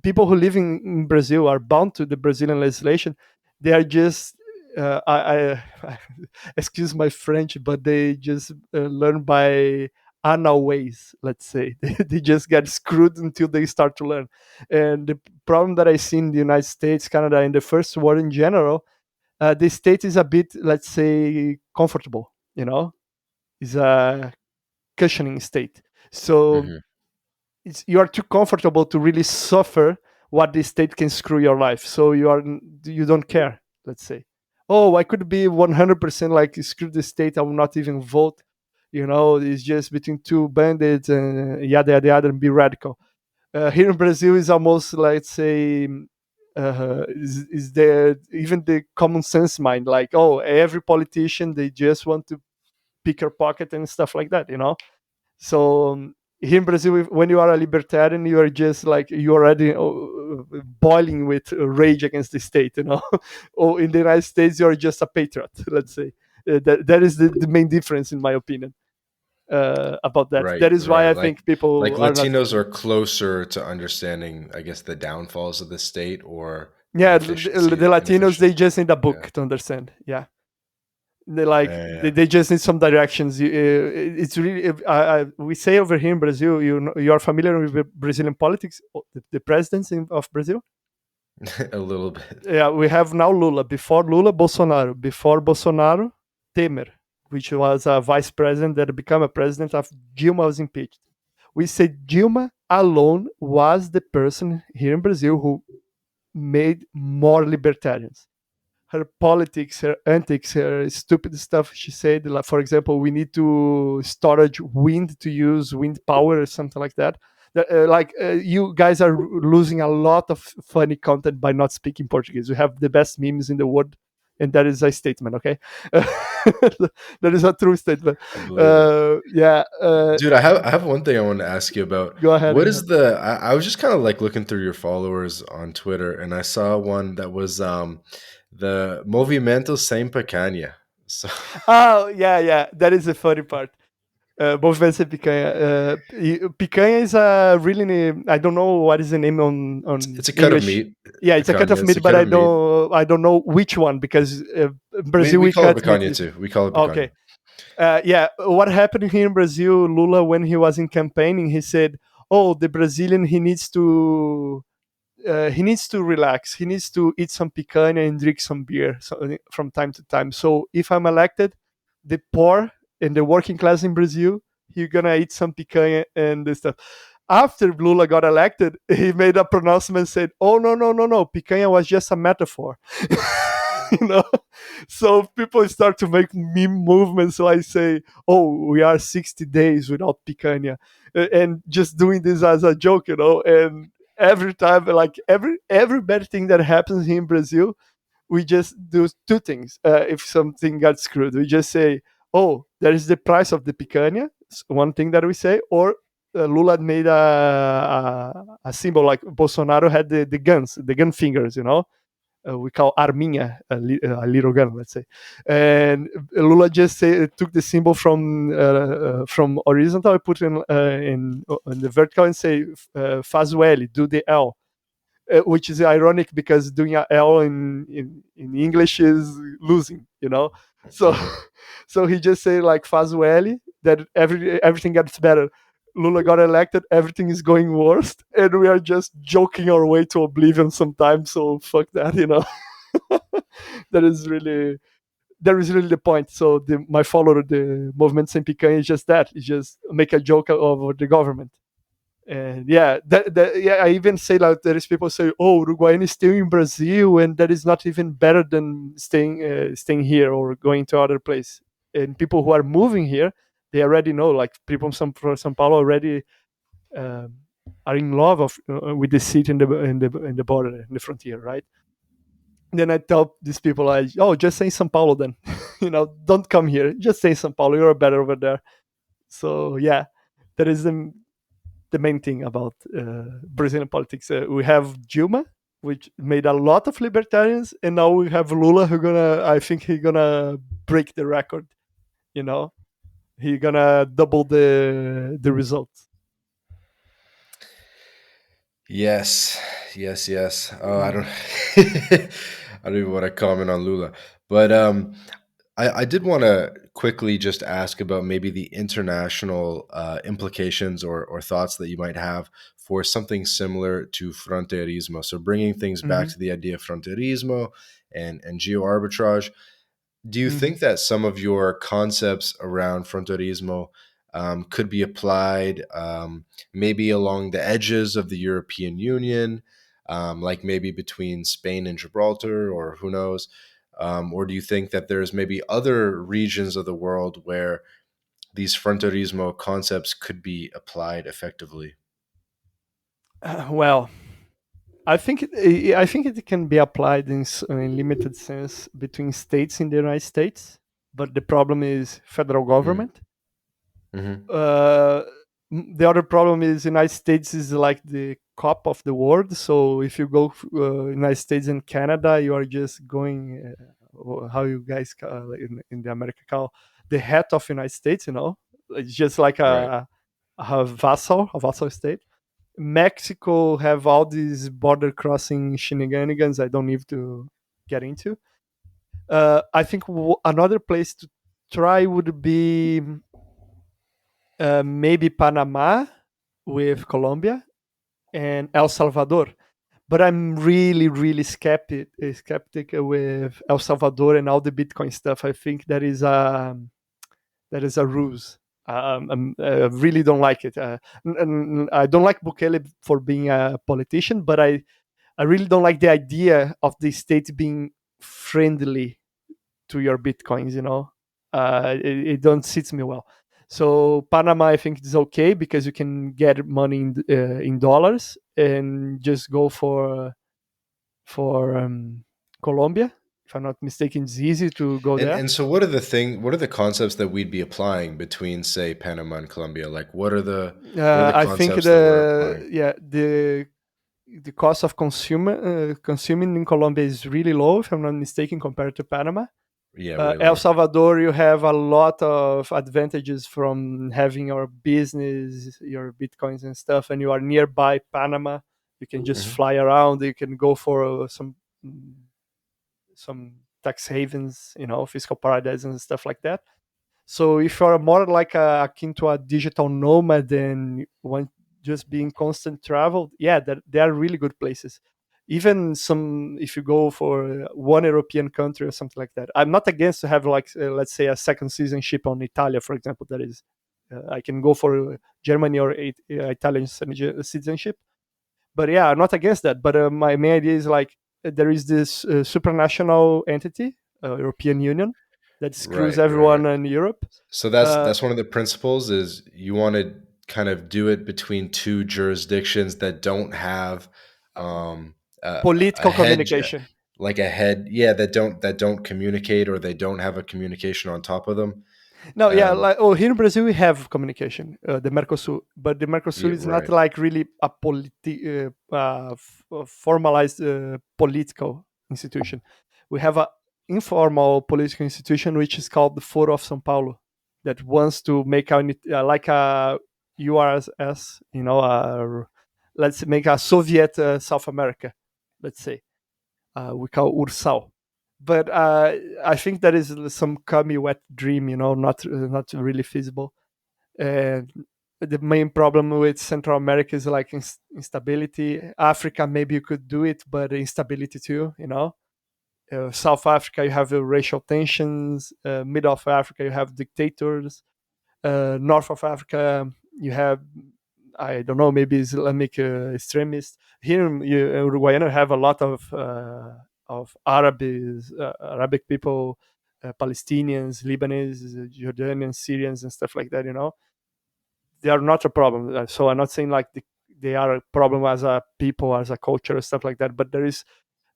people who live in Brazil are bound to the Brazilian legislation. They are just I excuse my French, but they just learn by anal ways. Let's say they just get screwed until they start to learn. And the problem that I see in the United States, Canada, and the first world in general, the state is a bit, let's say, comfortable. Is a cushioning state. So Hmm. you are too comfortable to really suffer what the state can screw your life. So you don't care. Let's say, oh, I could be 100% like screw the state. I will not even vote. It's just between two bandits and yada yada yada and be radical. Here in Brazil is almost, let's say, is there even the common sense mind, like, oh, every politician, they just want to pick your pocket and stuff like that. So here in Brazil, when you are a libertarian, you are just like you already boiling with rage against the state. Or in the United States, you are just a patriot. Let's say that is the main difference, in my opinion, about that. Right, That is why right. I Like think people are not Latinos voting. are closer to understanding, I guess, the downfalls of the state or Yeah, the Latinos, they just need a Yeah. book to understand. Yeah, they like Yeah, they, yeah. they just need some directions. It's really we say over here in Brazil. You are familiar with Brazilian politics, the presidency of Brazil. A little bit. Yeah, we have now Lula. Before Lula, Bolsonaro. Before Bolsonaro, Temer, which was a vice president that became a president after Dilma was impeached. We say Dilma alone was the person here in Brazil who made more libertarians. Her politics, her antics, her stupid stuff. She said, like, for example, we need to storage wind to use wind power or something like that. You guys are losing a lot of funny content by not speaking Portuguese. We have the best memes in the world, and that is a statement. Okay, that is a true statement. I believe it. Yeah, Dude, I have one thing I wanted to ask you about. go ahead. What Go is ahead. I was just kind of like looking through your followers on Twitter, and I saw one that was the Movimento Sem Picanha. So Oh, yeah, yeah. That is the funny part. Movimento Sem Picanha. Picanha is a really I don't know what is the name on it's a cut of English. meat. Yeah, it's a cut Picanha, of it's meat, a but cut of meat. I don't know which one because We Brazil we we call it cut meat. picanha too. We call it Okay. picanha. Yeah, what happened here in Brazil? Lula, when he was in campaigning, he said, "Oh, the Brazilian he needs to relax. He needs to eat some picanha and drink some beer from time to time. So if I'm elected, the poor and the working class in Brazil, you're gonna eat some picanha and this stuff." After Lula got elected, he made a pronouncement and said, "Oh, no, no, no, no, picanha was just a metaphor." you know, so people start to make meme movements. So I say, "Oh, we are 60 days without picanha," and just doing this as a joke, and every time, like every bad thing that happens here in Brazil, we just do two things. If something got screwed, we just say, "Oh, there is the price of the picanha." One thing that we say, or Lula made a symbol like Bolsonaro had the guns, the gun fingers, we call arminha, a little gun, let's say. And Lula just took the symbol from horizontal, I put in the vertical and say faz o L, do the L, which is ironic because doing a L in English is losing, So Mhm. so he just said like faz o L, that everything gets better. Lula got elected, everything is going worse, and we are just joking our way to oblivion sometimes. So fuck that. that is really that is really the point. So my follower, the movement Sem Picanha, is just that. It's just make a joke over the government. And yeah, yeah, I even say like there is people say, "Oh, Uruguayan is still in Brazil, and that is not even better than staying here or going to other place." And people who are moving here, they already know. Like people from São Paulo already um, are in love with the city and the border and the frontier, right? Then I tell these people, like, "Oh, just stay in São Paulo then. Don't come here. Just stay in São Paulo. You're better over there." So yeah, that is the main thing about Brazilian politics. We have Dilma, which made a lot of libertarians, and now we have Lula, I think he's gonna break the record. You know, he gonna double the results. Yes, yes, yes. Oh, I don't, Mm. I don't even want to comment on Lula, but I did want to quickly just ask about maybe the international implications or thoughts that you might have for something similar to fronteirismo. So bringing things back Hmm. to the idea of fronteirismo and geo arbitrage. Do you Hmm. think that some of your concepts around fronteirismo could be applied maybe along the edges of the European Union, like maybe between Spain and Gibraltar, or who knows? Or do you think that there's maybe other regions of the world where these fronteirismo concepts could be applied effectively? Well, I think it can be applied in limited sense between states in the United States, but the problem is federal Mm. government. Hmm. uh, the other problem is United States is like the cop of the world. So if you go United States and Canada, you are just going how you guys in the America call the head of United States. It's just like Right. a vassal state. Mexico have all these border crossing shenanigans. I don't need to get into. I think another place to try would be maybe Panama with Colombia and El Salvador. But I'm really, really skeptic with El Salvador and all the Bitcoin stuff. I think that is a ruse. I really don't like it. I don't like Bukele for being a politician, but I really don't like the idea of the state being friendly to your bitcoins. It don't suits me well. So Panama, I think is okay because you can get money in dollars and just go for Colombia. If I'm not mistaken, it's easy to go there. And so what are the concepts that we'd be applying between, say, Panama and Colombia? Like what are the I think concepts that we're applying? the cost of consuming in Colombia is really low, if I'm not mistaken, compared to Panama. Yeah, way El lower. Salvador, you have a lot of advantages from having your business, your bitcoins and stuff, and you are nearby Panama. You can just Hmm. fly around. You can go for some tax havens, fiscal paradise and stuff like that. So if you're more like akin to a digital nomad and want just being constant travel, yeah, they are really good places. Even some, if you go for one European country or something like that, I'm not against to have like let's say a second citizenship on Italia, for example. That is, I can go for Germany or Italian citizenship. But yeah, I'm not against that. But my main idea is like there is this supranational entity, European Union, that screws Right, right, everyone right. in Europe. So Uh, that's one of the principles is you want to kind of do it between two jurisdictions that don't have a Political hedge, communication. like a head, yeah, that don't communicate, or they don't have a communication on top of them. No, yeah, Um, like here in Brazil we have communication, the Mercosul, but the Mercosul yeah, is not right. like really a formalized political institution. We have a informal political institution which is called the Foro of São Paulo, that wants to make like a URSS, let's make a Soviet South America, let's say. We call Ursal. But I think that is some cummy wet dream, not really feasible. And the main problem with Central America is like instability. Africa, maybe you could do it, but instability too. South Africa, you have racial tensions. Mid of Africa, you have dictators. North of Africa, you have, I don't know, maybe Islamic extremists. Here in Uruguay, you have a lot of Arabic people, Palestinians, Lebanese, Jordanians, Syrians, and stuff like that. They are not a problem. So I'm not saying like they are a problem as a people, as a culture, stuff like that. But there is,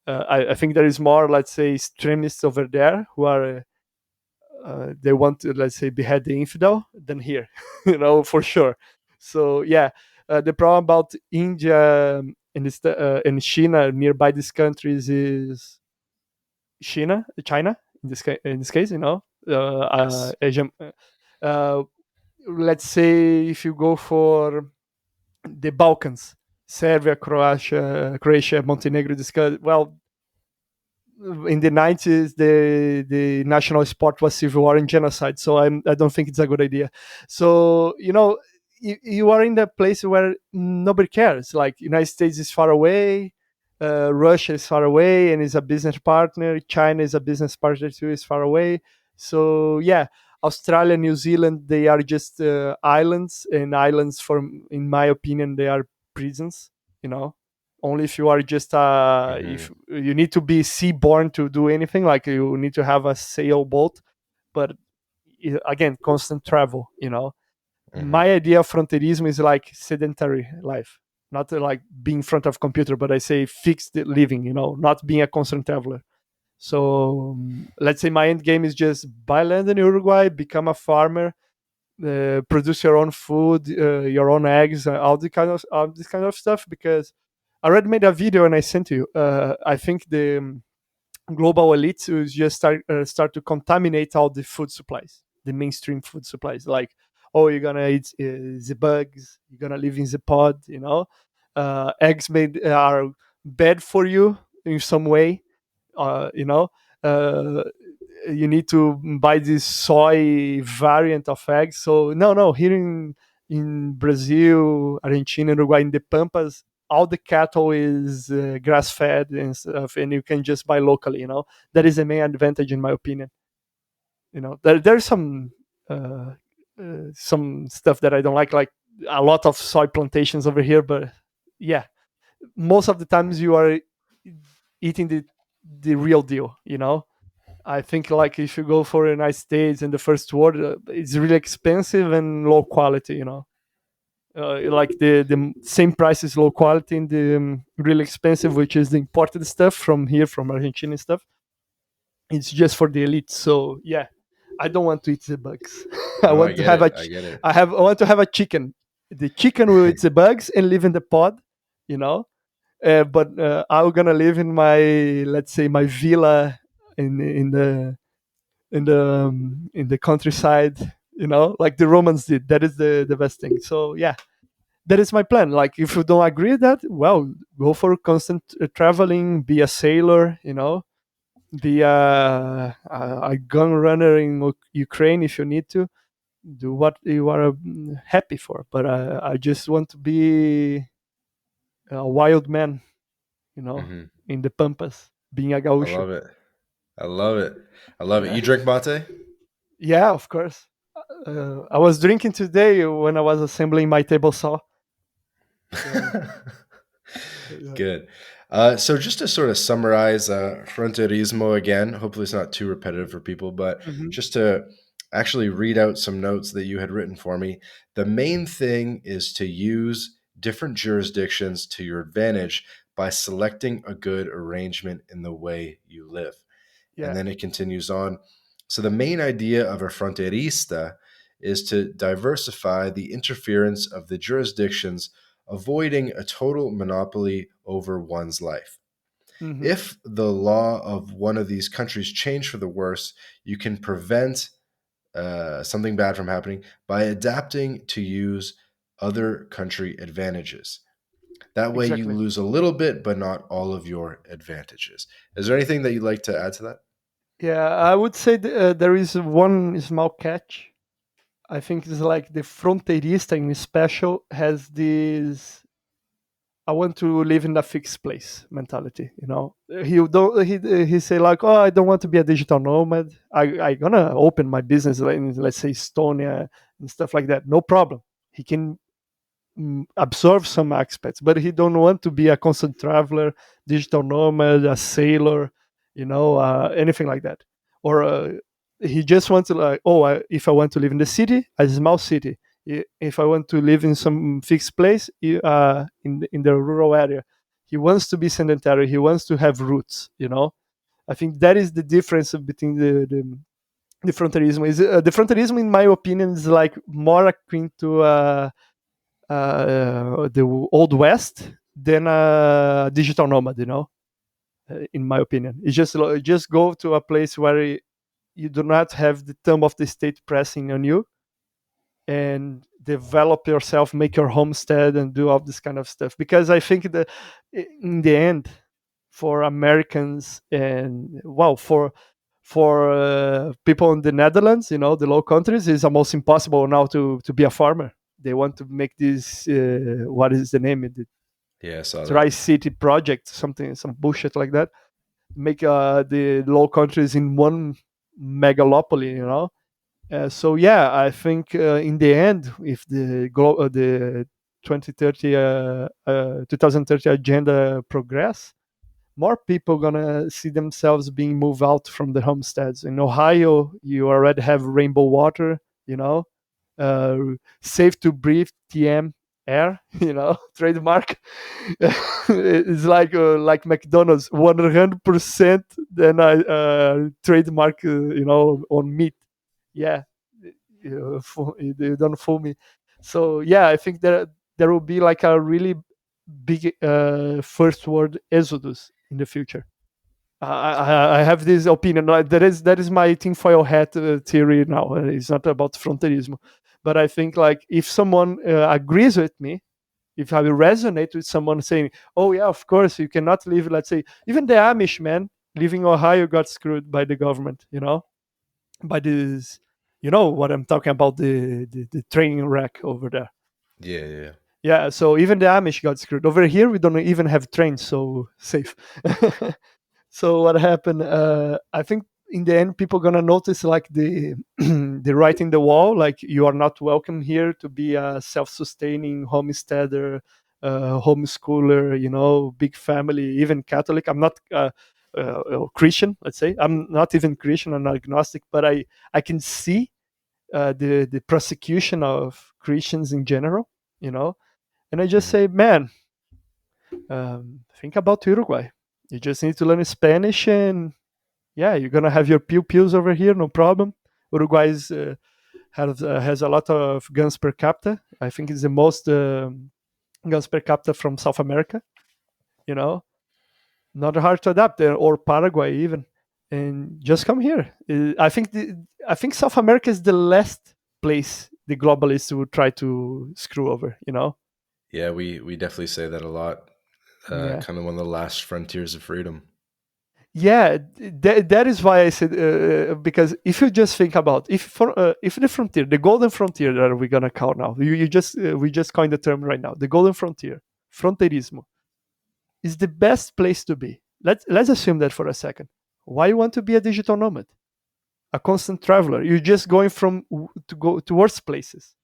I think there is more, let's say, extremists over there who are they want to, let's say, behead the infidel than here, for sure. So yeah, the problem about India and China nearby these countries is China in this case, Yes. Asian. Uh, let's say if you go for the Balkans, Serbia, Croatia, Montenegro, well, in the 90s the national sport was civil war and genocide, so I don't think it's a good idea. So you are in the place where nobody cares. Like United States is far away, Russia is far away and is a business partner, China is a business partner too, is far away. So yeah, Australia, New Zealand, they are just islands, and islands, in my opinion, they are prisons. you know Only if you are just if Hmm. you need to be seaborne to do anything, like you need to have a sailboat. But again, constant travel. Hmm. My idea of frontierism is like sedentary life, not like being in front of computer, but I say fixed living, not being a constant traveler. So let's say my end game is just buy land in Uruguay, become a farmer, produce your own food, your own eggs, all this kind of stuff. Because I already made a video and I sent to you. I think the global elites will just start to contaminate all the food supplies, the mainstream food supplies. Like, oh, you're gonna eat the bugs, you're gonna live in the pod. Eggs made are bad for you in some way. Uh, you know, uh, you need to buy this soy variant of eggs. So no, here in Brazil, Argentina, Uruguay, in the Pampas, all the cattle is grass fed and stuff, and you can just buy locally. That is the main advantage, in my opinion. There's some stuff that I don't like a lot of soy plantations over here, but yeah, most of the times you are eating the real deal. I think like if you go for a United States in the first world, it's really expensive and low quality. Like the same price is low quality in the really expensive, which is the imported stuff from here, from Argentina and stuff. It's just for the elite. So yeah, I don't want to eat the bugs. I No, I want to get have it. I get it. I want to have a chicken. The chicken will eat the bugs and live in the pod. You know, but I'm gonna live in my, let's say, my villa in the countryside. Like the Romans did. That is the best thing. So yeah, that is my plan. Like if you don't agree with that, well, go for constant traveling, be a sailor. Be a gun runner in Ukraine if you need to. Do what you are happy for. But I just want to be a wild man, you know, Hmm. in the pampas, being a I gaucho. love it. I love it. I love it. Yeah, You drink mate? yeah, of course. I was drinking today when I was assembling my table saw. So yeah. Good. So just to sort of summarize fronterismo again, hopefully it's not too repetitive for people, but Hmm. just to actually read out some notes that you had written for me. The main thing is to use different jurisdictions to your advantage by selecting a good arrangement in the way you live. And Yeah. then it continues on. So the main idea of a fronterista is to diversify the interference of the jurisdictions, avoiding a total monopoly over one's life. Hmm. If the law of one of these countries change for the worse, you can prevent something bad from happening by adapting to use other country advantages. That way, you Exactly. lose a little bit, but not all of your advantages. Is there anything that you'd like to add to that? Yeah, I would say there is one small catch. I think it's like the fronteirista in special has this I want to live in a fixed place mentality. He say like, oh, I don't want to be a digital nomad. I gonna open my business in, let's say, Estonia and stuff like that. No problem. He can absorb some aspects, but he don't want to be a constant traveler, digital nomad, a sailor, anything like that. Or he just wants to like, oh, if I want to live in the city, a small city. If I want to live in some fixed place, in the rural area, he wants to be sedentary. He wants to have roots. I think that is the difference between the frontierism. The frontierism, in my opinion, is like more akin to the old west than a digital nomad. In my opinion, it's just go to a place where you do not have the thumb of the state pressing on you, and develop yourself, make your homestead, and do all this kind of stuff. Because I think that in the end, for Americans and well, for people in the Netherlands, the low countries, is almost impossible now to be a farmer. They want to make this what is the name? The Yeah, I saw Tri that. City project, some bullshit like that. Make the low countries in one megalopoly. So yeah, I think in the end, if the 2030 agenda progress, more people gonna see themselves being moved out from the homesteads. In Ohio, you already have rainbow water, uh, safe to breathe TM air, trademark. It's like McDonald's, 100%. Then I trademark, on meat. Yeah, you don't fool me. So yeah, I think there will be like a really big first world exodus in the future. I have this opinion. That is my tinfoil hat theory now. It's not about frontierism, but I think like if someone agrees with me, if I will resonate with someone saying, "Oh yeah, of course you cannot live," let's say, even the Amish man living in Ohio got screwed by the government, by this, what I'm talking about, the train wreck over there. Yeah, yeah, yeah. Yeah, so even the Amish got screwed. Over here, we don't even have trains, so safe. So what happened? I think in the end, people gonna notice like the the writing the wall, like you are not welcome here to be a self-sustaining homesteader, homeschooler, big family, even Catholic. I'm not Christian, let's say. I'm not even Christian. I'm agnostic, but I can see the persecution of Christians in general, you know. And I just Mhm. say, man, think about Uruguay. You just need to learn Spanish, and yeah, you're gonna have your pew pews over here, no problem. Uruguay has a lot of guns per capita. I think it's the most guns per capita from South America. You know, not hard to adapt there, or Paraguay even, and just come here. I think South America is the last place the globalists would try to screw over. Yeah, we definitely say that a lot. Yeah. Kind of one of the last frontiers of freedom. Yeah, that is why I said, because if you just think about, if the frontier, the golden frontier that we're gonna call now, you just we just coined the term right now, the golden frontier, fronteirismo, is the best place to be. Let's assume that for a second. Why you want to be a digital nomad, a constant traveler? You're just going to go towards places.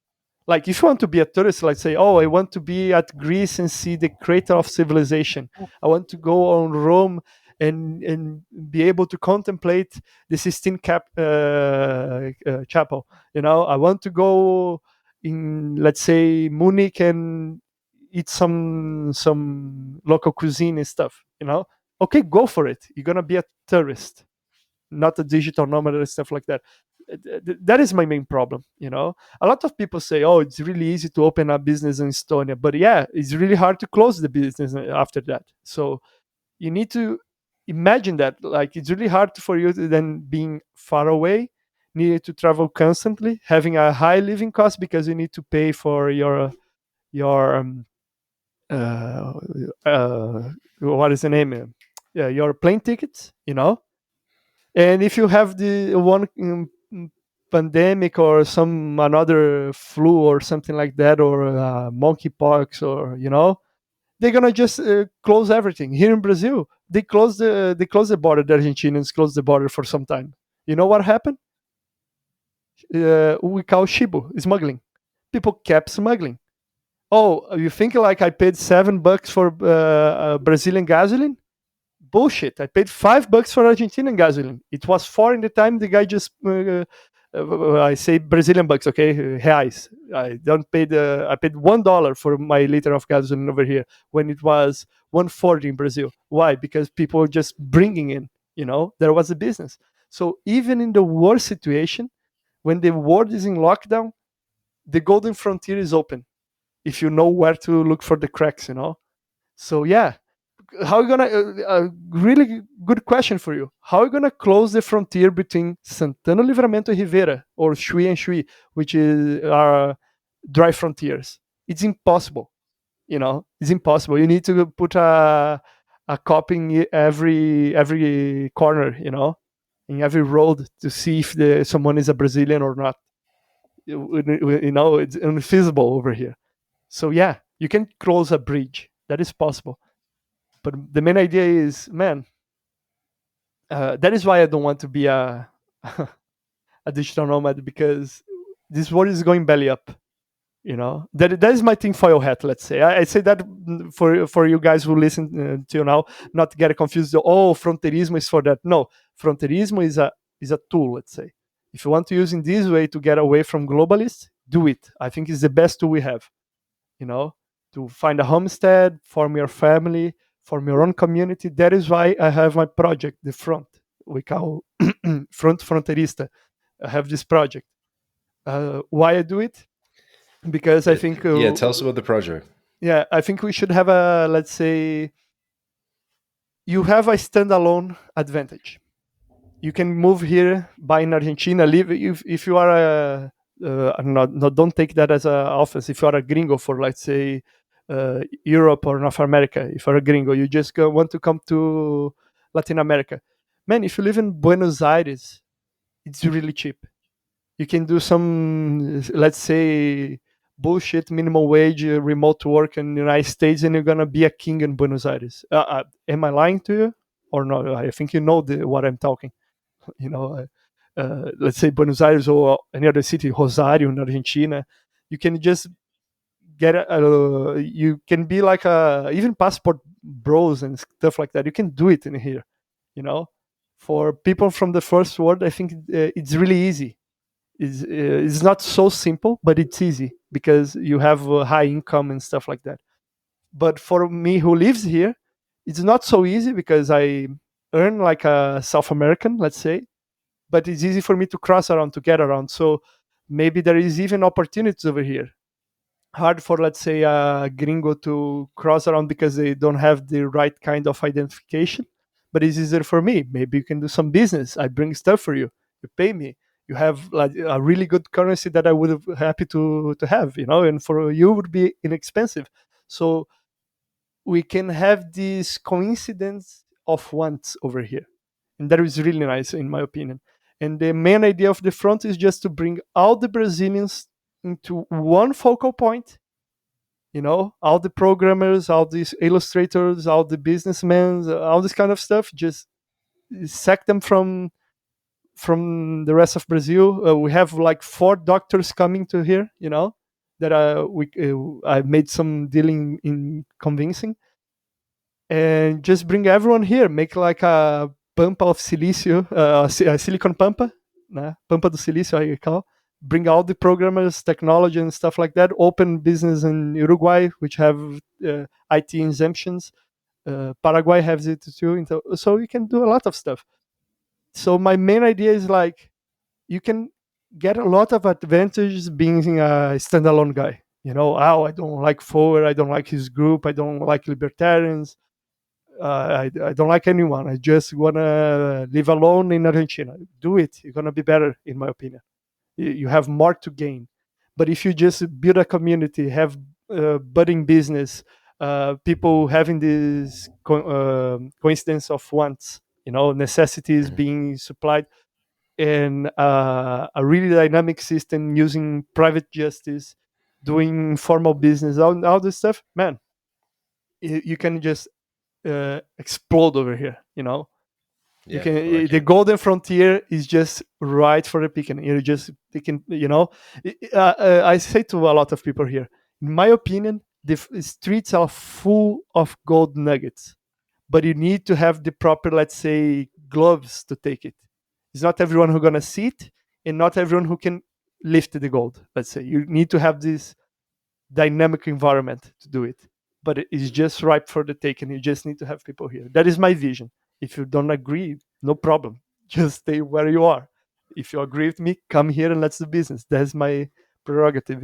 Like if you want to be a tourist, like say, oh, I want to be at Greece and see the crater of civilization. I want to go on Rome and be able to contemplate the Sistine Chapel. I want to go in, let's say, Munich and eat some local cuisine and stuff. Okay, go for it. You're gonna be a tourist, not a digital nomad and stuff like that. That is my main problem. A lot of people say, oh, it's really easy to open a business in Estonia, but yeah, it's really hard to close the business after that. So you need to imagine that, like, it's really hard for you to then being far away, needed to travel constantly, having a high living cost because you need to pay for your uh, what is the name, yeah, your plane tickets, and if you have the one pandemic or some another flu or something like that, or monkeypox, or they're gonna just close everything. Here in Brazil, they close the border. The Argentinians closed the border for some time. You know what happened? We call shibu smuggling. People kept smuggling. Oh, you think like I paid $7 for Brazilian gasoline? Bullshit. I paid $5 for Argentinian gasoline. It was four in the time. The guy just I say Brazilian bucks, okay, reais. I don't pay the. I paid $1 for my liter of gasoline over here when it was 140 in Brazil. Why? Because people were just bringing in. There was a business. So even in the worst situation, when the world is in lockdown, the golden frontier is open. If you know where to look for the cracks. So yeah, how are you gonna a really good question for you, how are you gonna close the frontier between Santana, Livramento, and Rivera, or Chuy and Chuy, which is our dry frontiers? It's impossible. It's impossible. You need to put a cop in every corner, in every road, to see if someone is a Brazilian or not. It's infeasible over here. So yeah, you can close a bridge. That is possible. But the main idea is, man, that is why I don't want to be a digital nomad, because this world is going belly up. That is my tinfoil hat. Let's say I say that for you guys who listen till now, not to get confused. Oh, fronteirismo is for that. No, fronteirismo is a tool. Let's say if you want to use in this way to get away from globalists, do it. I think it's the best tool we have. You know, to find a homestead, form your family, form your own community. That is why I have my project, the Front. We call Front Fronteirista. I have this project. Why I do it? Because I think, Yeah, tell us about the project. yeah, I think we should have a, let's say, you have a standalone advantage. You can move here, buy in Argentina, live. If you are not, don't take that as an offense. If you are a gringo for, let's say, Europe or North America, if you're a gringo, you just want to come to Latin America. Man, if you live in Buenos Aires, it's really cheap. You can do some, let's say, bullshit minimum wage remote work in the United States, and you're gonna be a king in Buenos Aires. Am I lying to you or not? I think you know what I'm talking. you know, let's say Buenos Aires or any other city, Rosario in Argentina, you can just get you can be like a even passport bros and stuff like that. You can do it in here, you know. For people from the first world, I think it's really easy. It's not so simple, but it's easy because you have a high income and stuff like that. But for me who lives here, it's not so easy because I earn like a South American, let's say, but it's easy for me to cross around to get around. So maybe there is even opportunities over here. Hard for, let's say, a gringo to cross around because they don't have the right kind of identification, but it's easier for me. Maybe you can do some business. I bring stuff for you, you pay me, you have like a really good currency that I would have happy to have, and for you would be inexpensive. So we can have this coincidence of wants over here, and that is really nice in my opinion. And the main idea of the front is just to bring all the Brazilians into one focal point, all the programmers, all these illustrators, all the businessmen, all this kind of stuff, just sack them from the rest of Brazil. We have like 4 doctors coming to here, that we I made some dealing in convincing, and just bring everyone here, make like a pampa of silicio, a silicon pampa, né? Pampa do silício, I call. Bring all the programmers, technology, and stuff like that. Open business in Uruguay, which have IT exemptions. Paraguay has it too, so you can do a lot of stuff. So my main idea is like you can get a lot of advantages being a standalone guy. I don't like Fhoer, I don't like his group, I don't like libertarians, I don't like anyone. I just want to live alone in Argentina. Do it. You're going to be better, in my opinion. You have more to gain. But if you just build a community, have budding business, people having this coincidence of wants, necessities Mhm. being supplied, and a really dynamic system using private justice, doing formal business, all this stuff, man, you can just explode over here. You Yeah, can I like the it. golden frontier is just right for the picking. You just picking. I say to a lot of people here, in my opinion, the streets are full of gold nuggets, but you need to have the proper, let's say, gloves to take it. It's not everyone who's gonna see it, and not everyone who can lift the gold. Let's say you need to have this dynamic environment to do it. But it is just ripe for the taking. You just need to have people here. That is my vision. If you don't agree, no problem. Just stay where you are. If you agree with me, come here and let's do business. That's my prerogative.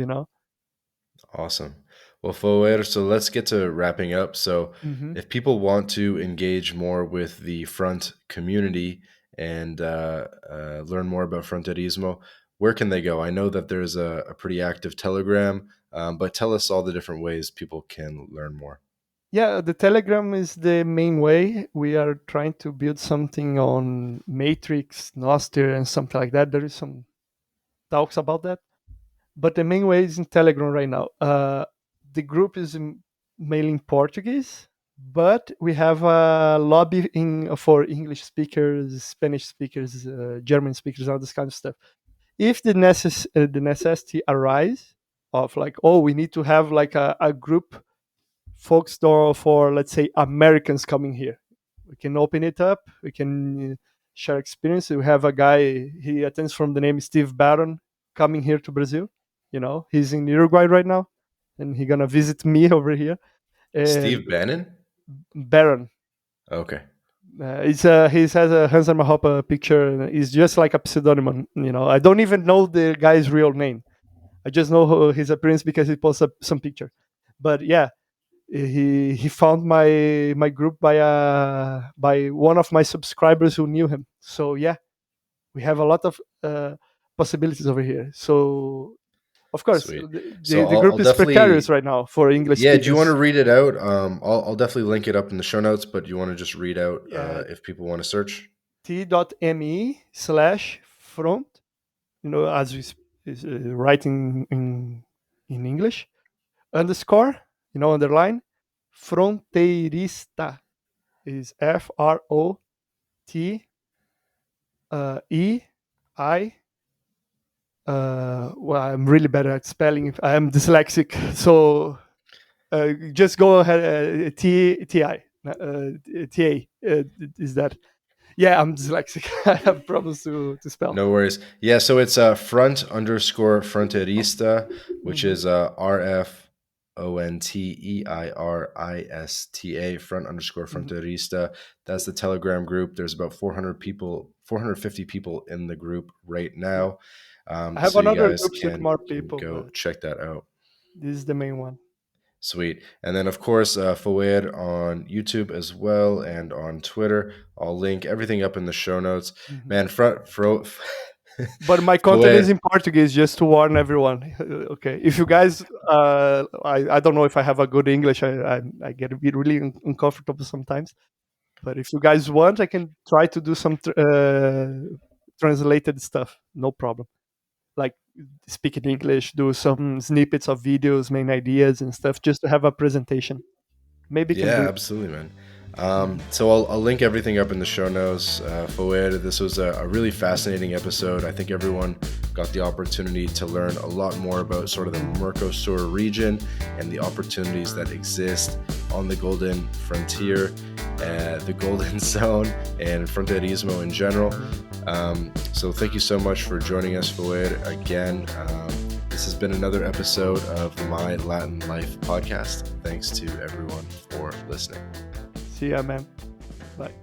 Awesome. Well, Fhoer, so let's get to wrapping up. So, Hmm. if people want to engage more with the front community and learn more about Fronterismo, where can they go? I know that there's a pretty active Telegram, but tell us all the different ways people can learn more. Yeah, the Telegram is the main way. We are trying to build something on Matrix, Noster, and something like that. There is some talks about that, but the main way is in Telegram right now. The group is mainly in Portuguese, but we have a lobby for English speakers, Spanish speakers, German speakers, all this kind of stuff. If the necessity arise of like, oh, we need to have like a group folk store for, let's say, Americans coming here, we can open it up. We can share experience. We have a guy, he attends from the name Steve Barron, coming here to Brazil. He's in Uruguay right now, and he gonna visit me over here. And Steve Bannon? Barron, Okay. he has a Hans Hoppe picture. And he's just like a pseudonym. I don't even know the guy's real name. I just know his appearance because he posts some picture. But yeah, he found my group by one of my subscribers who knew him. So yeah, we have a lot of possibilities over here. So of course, Sweet. So the I'll group is precarious definitely, right now for English yeah. Do you want to speakers. read it out? I'll definitely link it up in the show notes, but you want to just read out Yeah, if people want to search? t.me/front, as we is writing in English, underscore, underline, fronteirista is FROTEI Well, I'm really bad at spelling. I am dyslexic, so just go ahead. TI, TA is that? Yeah, I'm dyslexic. I have problems to spell. No worries. Yeah, so it's front_fronterista, which Mhm. is RFONTEIRISTA, Mhm. front_fronterista. That's the Telegram group. There's about 400 people, 450 people in the group right Yeah, now. I have So you another guys groups with more can people, go but check that out. this is the main one. Sweet. And then, of course, Fhoer on YouTube as well and on Twitter. I'll link everything up in the show notes. Mhm. Man, But my content is Fhoer, in Portuguese, just to warn everyone. Okay, if you guys, I don't know if I have a good English. I get a bit really uncomfortable sometimes. But if you guys want, I can try to do some translated stuff. No problem. Like speak in English, do some snippets of videos, main ideas and stuff, just to have a presentation. Maybe can do yeah, it. absolutely, man. Mhm. So I'll link everything up in the show notes. Fhoer, this was a really fascinating episode. I think everyone got the opportunity to learn a lot more about sort of the Mercosur region and the opportunities that exist on the Golden Frontier, the Golden Zone, and Fronterismo in general. So thank you so much for joining us, Fhoer, again. This has been another episode of the My Latin Life podcast. Thanks to everyone for listening. See ya, man. Bye.